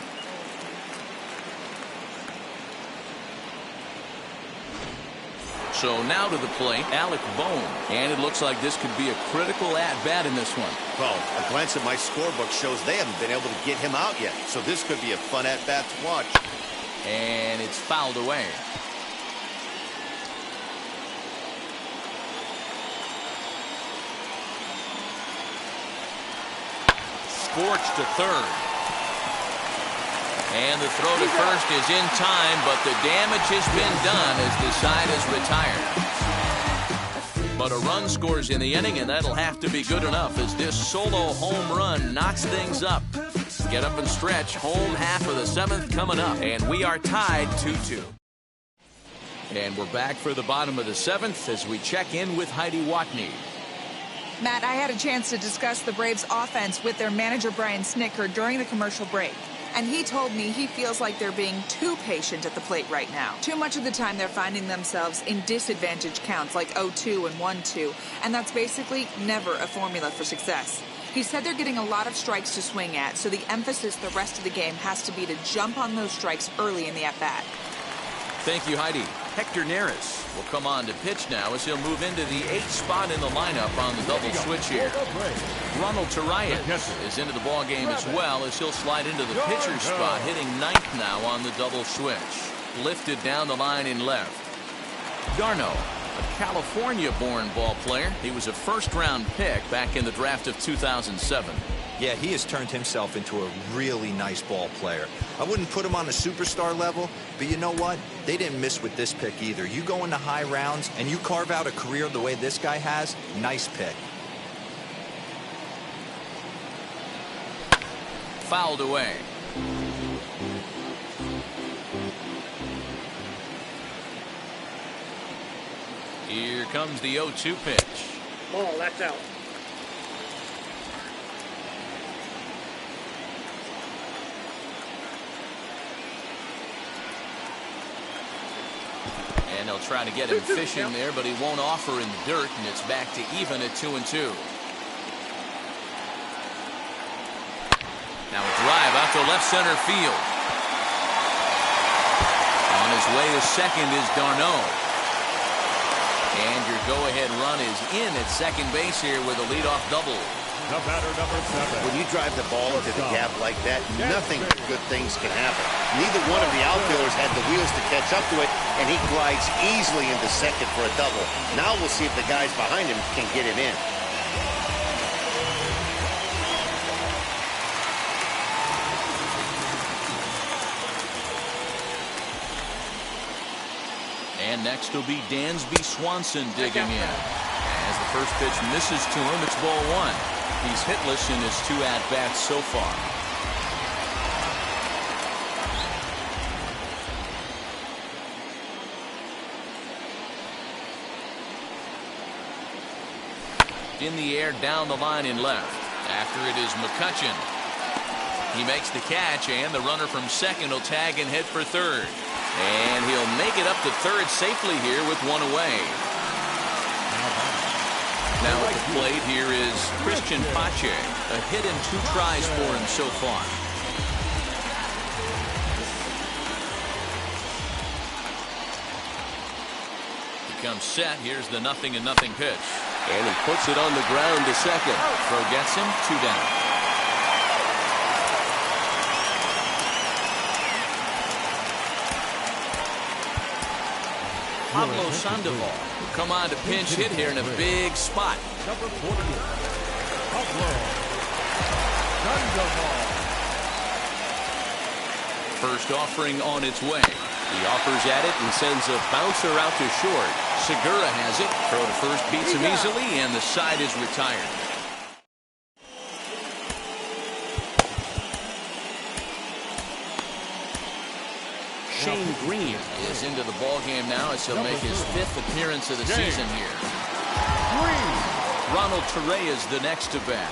So now to the plate, Alec Bohm. And it looks like this could be a critical at-bat in this one. Well, a glance at my scorebook shows they haven't been able to get him out yet. So this could be a fun at-bat to watch. And it's fouled away. Scorched to third. And the throw to first is in time, but the damage has been done as the side is retired. But a run scores in the inning, and that'll have to be good enough as this solo home run knocks things up. Get up and stretch. Home half of the 7th coming up, and we are tied 2-2. And we're back for the bottom of the 7th as we check in with Heidi Watney. Matt, I had a chance to discuss the Braves offense with their manager Brian Snitker during the commercial break. And he told me he feels like they're being too patient at the plate right now. Too much of the time they're finding themselves in disadvantage counts like 0-2 and 1-2. And that's basically never a formula for success. He said they're getting a lot of strikes to swing at, so the emphasis the rest of the game has to be to jump on those strikes early in the at-bat. Thank you, Heidi. Hector Neris will come on to pitch now as he'll move into the 8th spot in the lineup on the double switch here. Ronald Tarayan is into the ball game as well as he'll slide into the pitcher's spot, hitting 9th now on the double switch. Lifted down the line in left. Darno, a California-born ball player. He was a first-round pick back in the draft of 2007. Yeah, he has turned himself into a really nice ball player. I wouldn't put him on a superstar level, but you know what? They didn't miss with this pick either. You go into high rounds and you carve out a career the way this guy has, nice pick. Fouled away. Here comes the 0-2 pitch. Ball, that's out. And they'll try to get him fishing there, but he won't offer in the dirt, and it's back to even at 2-2. Now a drive out to left center field. On his way to second is Darno. And your go-ahead run is in at second base here with a leadoff double. The batter, number 7. When you drive the ball into the gap like that, nothing but good things can happen. Neither one of the outfielders had the wheels to catch up to it, and he glides easily into second for a double. Now we'll see if the guys behind him can get him in. And next will be Dansby Swanson digging in. As the first pitch misses to him, it's ball 1. He's hitless in his 2 at-bats so far. In the air down the line in left. After it is McCutchen. He makes the catch, and the runner from second will tag and head for third. And he'll make it up to third safely here with 1 away. Now at the plate here is Christian Pache. A hit in 2 tries for him so far. He comes set. Here's the 0-0 pitch. And he puts it on the ground to second. Throw gets him, 2 down. Pablo Sandoval will come on to pinch hit here in a big spot. Number 48, Pablo Sandoval. First offering on its way. He offers at it and sends a bouncer out to short. Segura has it. Throw to first beats him easily, and the side is retired. Shane Green is into the ball game now as he'll make his 5th appearance of the season here. Ronald Torrey is the next to bat.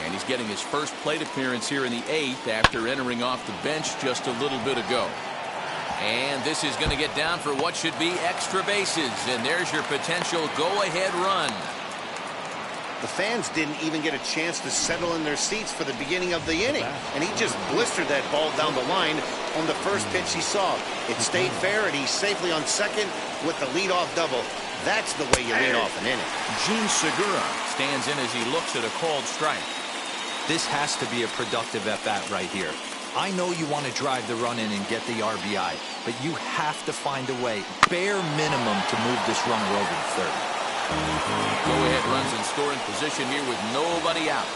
And he's getting his first plate appearance here in the 8th after entering off the bench just a little bit ago. And this is going to get down for what should be extra bases. And there's your potential go-ahead run. The fans didn't even get a chance to settle in their seats for the beginning of the inning. And he just blistered that ball down the line on the first pitch he saw. It stayed fair, and he's safely on second with the leadoff double. That's the way you lead off an inning. Gene Segura stands in as he looks at a called strike. This has to be a productive at-bat right here. I know you want to drive the run in and get the RBI, but you have to find a way, bare minimum, to move this runner over to third. Go-ahead runs in scoring position here with nobody out.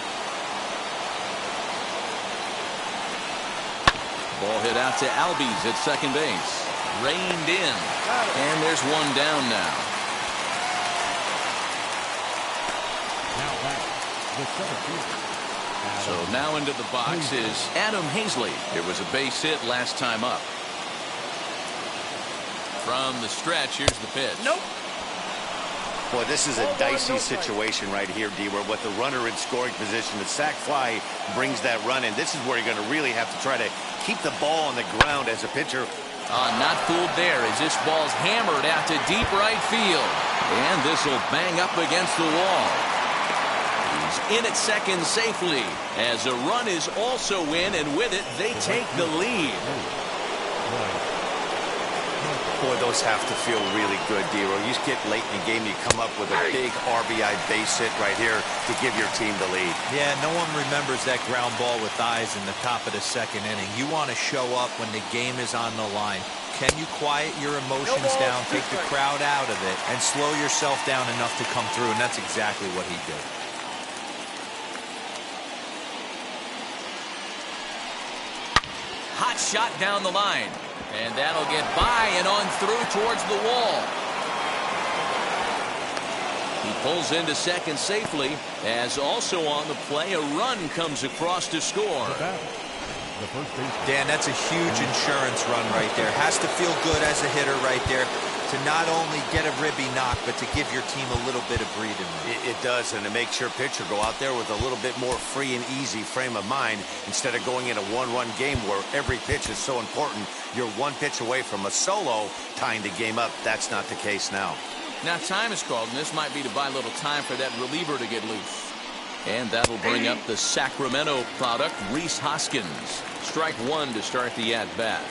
Ball hit out to Albies at second base. Reined in. And there's one down now. Now back, the 17th. So now into the box is Adam Hazley. It was a base hit last time up. From the stretch, here's the pitch. Nope. Boy, this is a dicey situation right here, D, where with the runner in scoring position, the sac fly brings that run in. This is where you're going to really have to try to keep the ball on the ground as a pitcher. Not fooled there as this ball's hammered out to deep right field. And this will bang up against the wall. He's in at second safely as a run is also in, and with it, they take the lead. Boy, those have to feel really good, D. You just get late in the game, you come up with a big RBI base hit right here to give your team the lead. Yeah, no one remembers that ground ball with eyes in the top of the second inning. You want to show up when the game is on the line. Can you quiet your emotions down, take the crowd out of it, and slow yourself down enough to come through? And that's exactly what he did. Hot shot down the line. And that'll get by and on through towards the wall. He pulls into second safely as also on the play a run comes across to score. Dan, that's a huge insurance run right there. Has to feel good as a hitter right there to not only get a ribby knock, but to give your team a little bit of breathing room. It does, and it makes your pitcher go out there with a little bit more free and easy frame of mind instead of going in a one-run game where every pitch is so important. You're one pitch away from a solo tying the game up. That's not the case now. Now time is called, and this might be to buy a little time for that reliever to get loose. And that'll bring up the Sacramento product, Rhys Hoskins. Strike one to start the at-bat.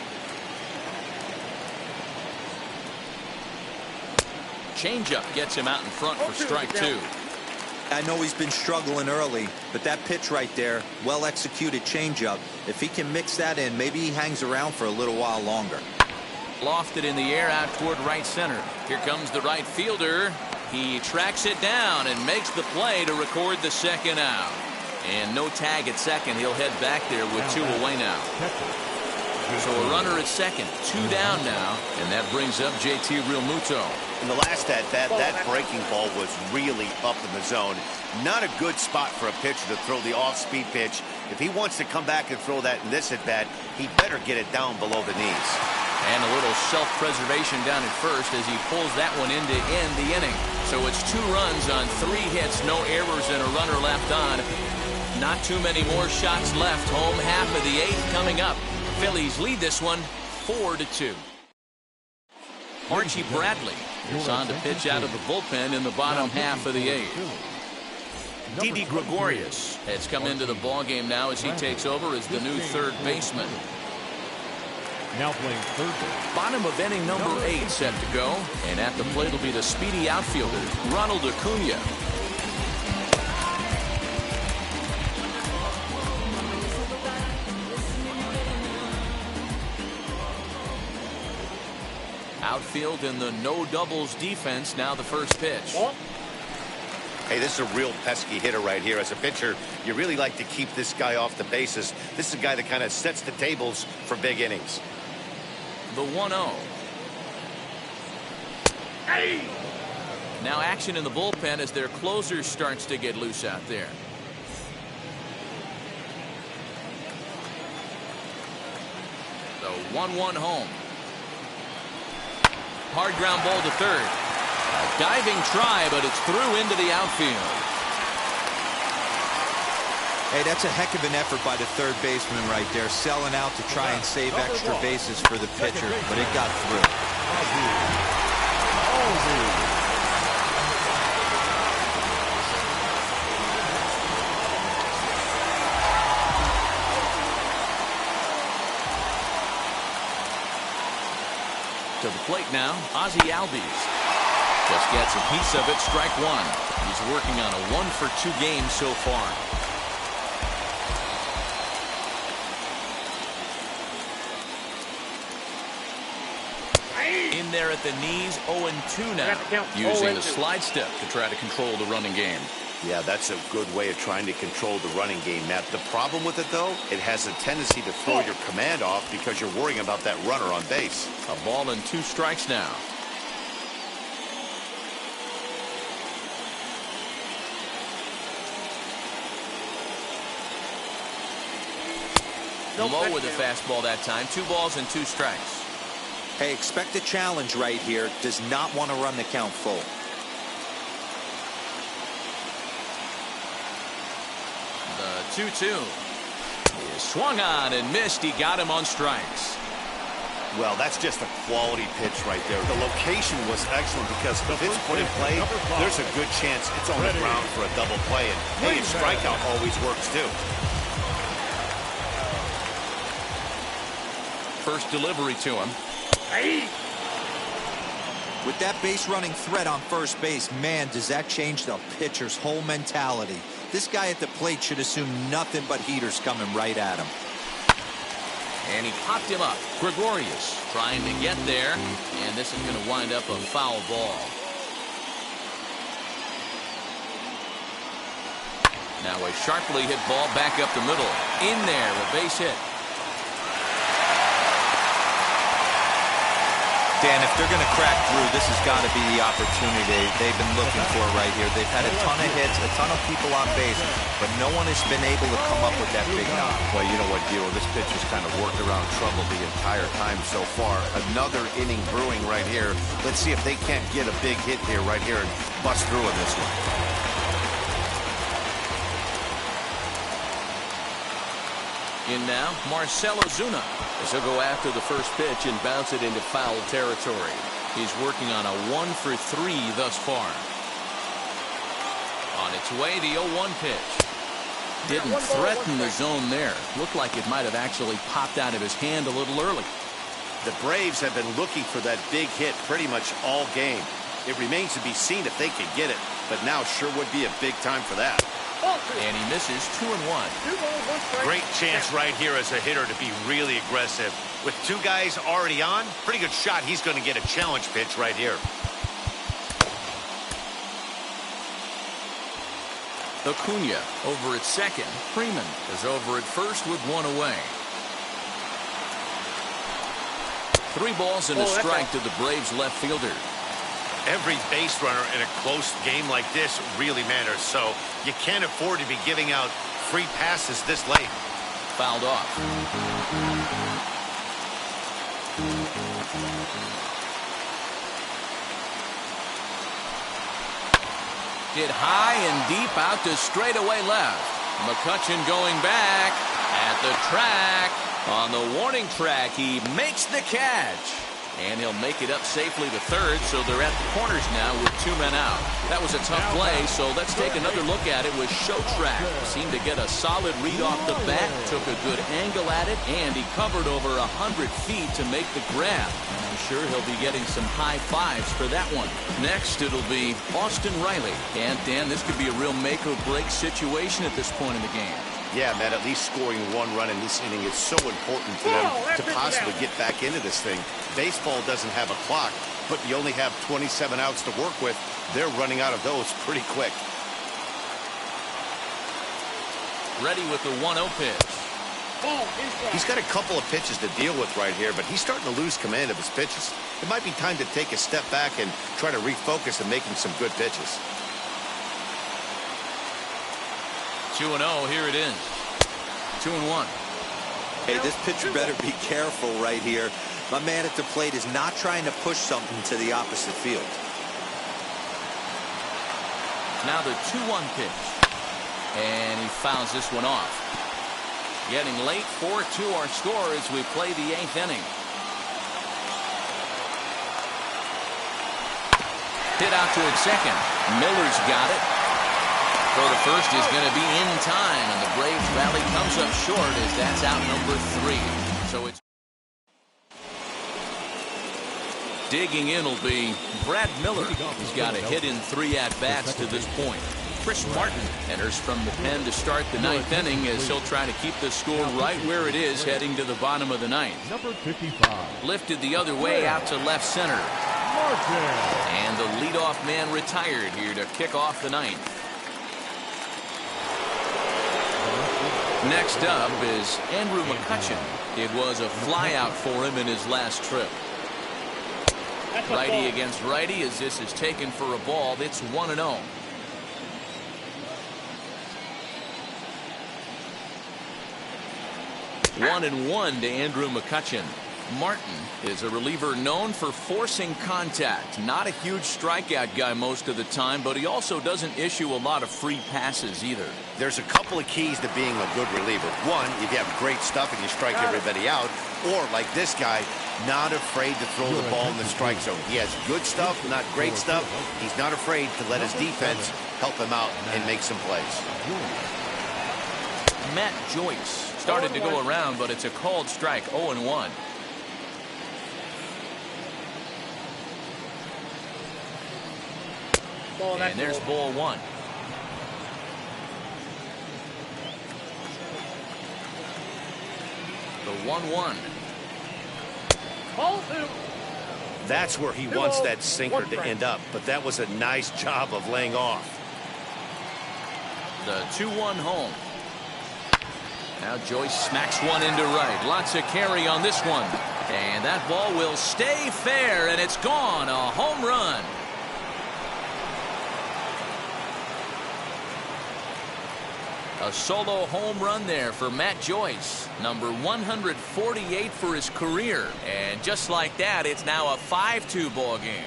Changeup gets him out in front for strike two. I know he's been struggling early, but that pitch right there, well-executed changeup, if he can mix that in, maybe he hangs around for a little while longer. Lofted in the air out toward right center. Here comes the right fielder. He tracks it down and makes the play to record the second out. And no tag at second. He'll head back there with two away now. So a runner at second, two down now, and that brings up JT Realmuto. In the last at-bat, that breaking ball was really up in the zone. Not a good spot for a pitcher to throw the off-speed pitch. If he wants to come back and throw that in this at-bat, he better get it down below the knees. And a little self-preservation down at first as he pulls that one in to end the inning. So it's 2 runs on 3 hits, no errors, and a runner left on. Not too many more shots left. Home half of the 8th coming up. Phillies lead this one 4-2. Archie Bradley is on to pitch out of the bullpen in the bottom half of the 8th. Didi Gregorius has come into the ballgame now as he takes over as the new third baseman. Now playing third base. Bottom of inning number 8 set to go. And at the plate will be the speedy outfielder, Ronald Acuna. Outfield in the no doubles defense. Now the first pitch. Hey, this is a real pesky hitter right here. As a pitcher, you really like to keep this guy off the bases. This is a guy that kind of sets the tables for big innings. The 1-0. Hey. Now action in the bullpen as their closer starts to get loose out there. The 1-1 home. Hard ground ball to third. A diving try, but it's through into the outfield. Hey, that's a heck of an effort by the third baseman right there, selling out to try and save extra bases for the pitcher, but it got through. To the plate now, Ozzie Albies. Just gets a piece of it, strike one. He's working on a 1-for-2 game so far. In there at the knees, 0-2 now. Using the slide step to try to control the running game. Yeah, that's a good way of trying to control the running game, Matt. The problem with it, though, it has a tendency to throw your command off because you're worrying about that runner on base. A ball and 2 strikes now. Low with a fastball that time. 2 balls and 2 strikes. Hey, expect a challenge right here. Does not want to run the count full. The 2-2. He swung on and missed. He got him on strikes. Well, that's just a quality pitch right there. The location was excellent because if it's put in play, there's a good chance it's on the ground for a double play. And hey, a strikeout always works too. First delivery to him. With that base running threat on first base, man, does that change the pitcher's whole mentality. This guy at the plate should assume nothing but heaters coming right at him. And he popped him up. Gregorius trying to get there, and this is going to wind up a foul ball. Now a sharply hit ball back up the middle. In there, a base hit. Dan, if they're going to crack through, this has got to be the opportunity they've been looking for right here. They've had a ton of hits, a ton of people on base, but no one has been able to come up with that big knock. Well, you know what, Gio? This pitch has kind of worked around trouble the entire time so far. Another inning brewing right here. Let's see if they can't get a big hit here right here and bust through in this one. In now, Marcell Ozuna, as he'll go after the first pitch and bounce it into foul territory. He's working on a 1-for-3 thus far. On its way, the 0-1 pitch. Didn't threaten the zone there. Looked like it might have actually popped out of his hand a little early. The Braves have been looking for that big hit pretty much all game. It remains to be seen if they can get it, but now sure would be a big time for that. And he misses 2-1. Great chance right here as a hitter to be really aggressive. With 2 guys already on, pretty good shot. He's going to get a challenge pitch right here. Acuna over at second. Freeman is over at first with 1 away. 3 balls and a strike to the Braves left fielder. Every base runner in a close game like this really matters, so you can't afford to be giving out free passes this late. Fouled off. Hit high and deep out to straightaway left. McCutchen going back at the track. On the warning track, he makes the catch. And he'll make it up safely to third, so they're at the corners now with 2 men out. That was a tough play, so let's take another look at it with Showtrack. Seemed to get a solid read off the bat, took a good angle at it, and he covered over 100 feet to make the grab. I'm sure he'll be getting some high fives for that one. Next, it'll be Austin Riley. And, Dan, this could be a real make-or-break situation at this point in the game. Yeah, man, at least scoring 1 run in this inning is so important to them to possibly get back into this thing. Baseball doesn't have a clock, but you only have 27 outs to work with. They're running out of those pretty quick. Ready with the 1-0 pitch. He's got a couple of pitches to deal with right here, but he's starting to lose command of his pitches. It might be time to take a step back and try to refocus and making some good pitches. 2-0, here it is. 2-1. Hey, this pitcher better be careful right here. My man at the plate is not trying to push something to the opposite field. Now the 2-1 pitch. And he fouls this one off. Getting late, 4-2 our score as we play the 8th inning. Hit out toward second. Miller's got it. Throw to first is going to be in time, and the Braves rally comes up short as that's out number 3. So it's digging in will be Brad Miller. He's got a hit in 3 at-bats to this point. Chris Martin enters from the pen to start the 9th inning as he'll try to keep the score right where it is heading to the bottom of the 9th. Number 55. Lifted the other way out to left center. And the leadoff man retired here to kick off the 9th. Next up is Andrew McCutchen. It was a flyout for him in his last trip. Righty against righty as this is taken for a ball. It's 1-0. One and 1 to Andrew McCutchen. Martin is a reliever known for forcing contact. Not a huge strikeout guy most of the time, but he also doesn't issue a lot of free passes either. There's a couple of keys to being a good reliever. One, if you have great stuff and you strike everybody out, or like this guy, not afraid to throw the ball in the strike zone. He has good stuff, not great stuff. He's not afraid to let his defense help him out and make some plays. Matt Joyce started to go around, but it's a called strike. 0-1. And there's ball 1. The 1-1. Ball 2. That's where he wants that sinker to end up, but that was a nice job of laying off. The 2-1 home. Now Joyce smacks one into right. Lots of carry on this one. And that ball will stay fair, and it's gone. A home run. A solo home run there for Matt Joyce. Number 148 for his career. And just like that, it's now a 5-2 ball game.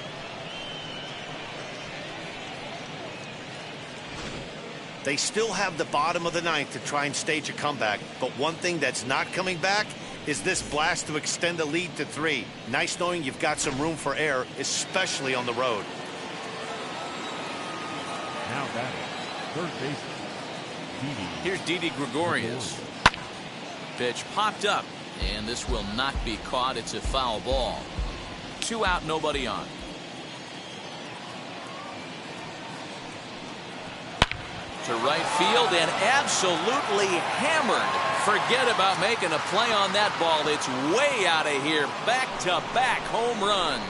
They still have the bottom of the 9th to try and stage a comeback, but one thing that's not coming back is this blast to extend the lead to 3. Nice knowing you've got some room for error, especially on the road. Now batting, third baseman. Here's Didi Gregorius. Pitch popped up, and this will not be caught. It's a foul ball. 2 out, nobody on. To right field and absolutely hammered. Forget about making a play on that ball. It's way out of here. Back-to-back home runs.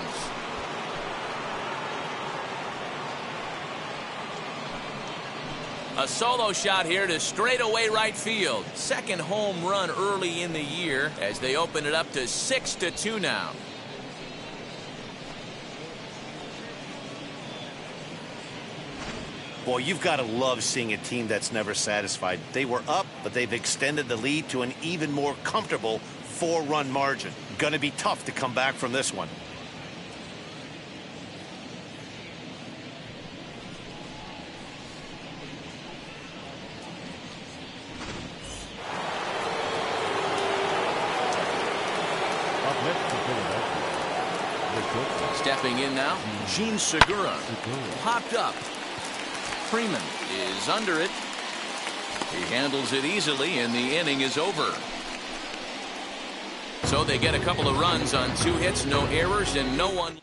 A solo shot here to straightaway right field. Second home run early in the year as they open it up to 6-2 now. Boy, you've got to love seeing a team that's never satisfied. They were up, but they've extended the lead to an even more comfortable 4-run margin. Going to be tough to come back from this one. Stepping in now, Gene Segura. Popped up. Freeman is under it. He handles it easily, and the inning is over. So they get a couple of runs on 2 hits, no errors, and no one.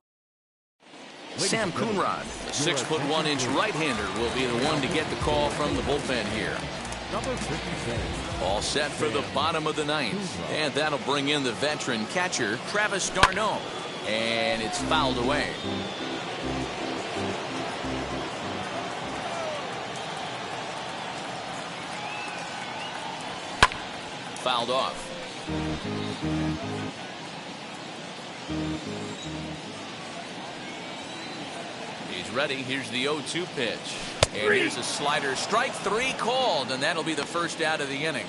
Sam Coonrod, a 6'1" right-hander, will be the one to get the call from the bullpen here. All set for the bottom of the 9th, and that'll bring in the veteran catcher, Travis d'Arnaud, and it's fouled away. Fouled off. He's ready. Here's the 0-2 pitch. And here's a slider. Strike 3 called, and that'll be the first out of the inning.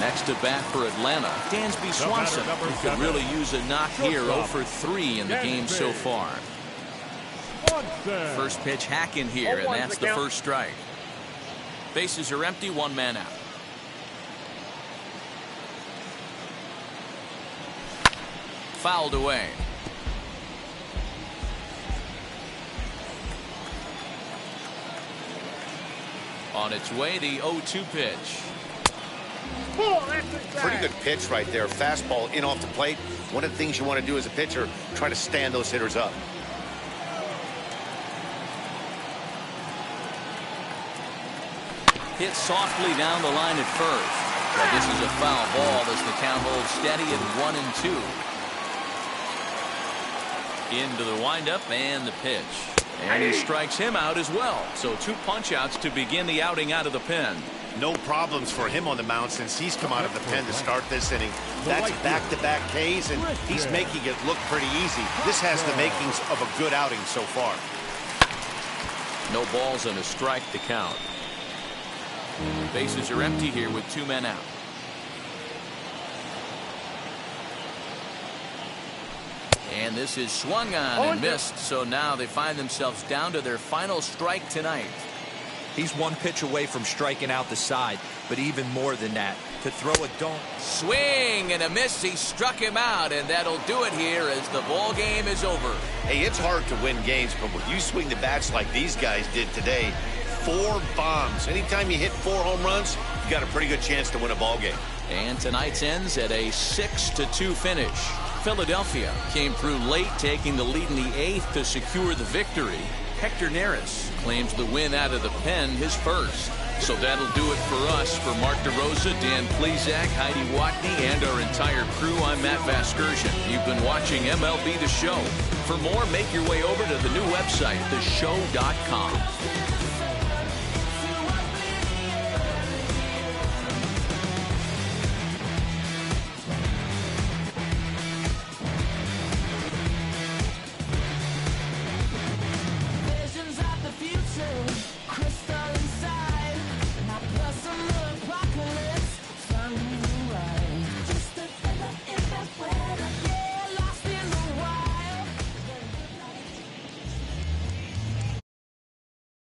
Next to bat for Atlanta, Dansby Swanson, who could really use a knock here. 0 for 3 in the game so far. First pitch hacking here, and that's the first strike. Bases are empty, 1 man out. Fouled away. On its way, the 0-2 pitch. Pretty good pitch right there. Fastball in off the plate. One of the things you want to do as a pitcher, try to stand those hitters up. Hit softly down the line at first. But this is a foul ball as the count holds steady at 1-2. Into the windup and the pitch. And he strikes him out as well. So 2 punch-outs to begin the outing out of the pen. No problems for him on the mound since he's come out of the pen to start this inning. That's back-to-back Ks, and he's making it look pretty easy. This has the makings of a good outing so far. No balls and a strike to count. Bases are empty here with 2 men out. And this is swung on and missed, so now they find themselves down to their final strike tonight. He's 1 pitch away from striking out the side, but even more than that, to throw a don't. Swing and a miss. He struck him out, and that'll do it here as the ball game is over. Hey, it's hard to win games, but when you swing the bats like these guys did today, 4 bombs. Anytime you hit 4 home runs, you got a pretty good chance to win a ball game. And tonight's ends at a 6-2 finish. Philadelphia came through late, taking the lead in the 8th to secure the victory. Hector Neris claims the win out of the pen, his first. So that'll do it for us. For Mark DeRosa, Dan Plesac, Heidi Watney, and our entire crew, I'm Matt Vasgersian. You've been watching MLB The Show. For more, make your way over to the new website, theshow.com.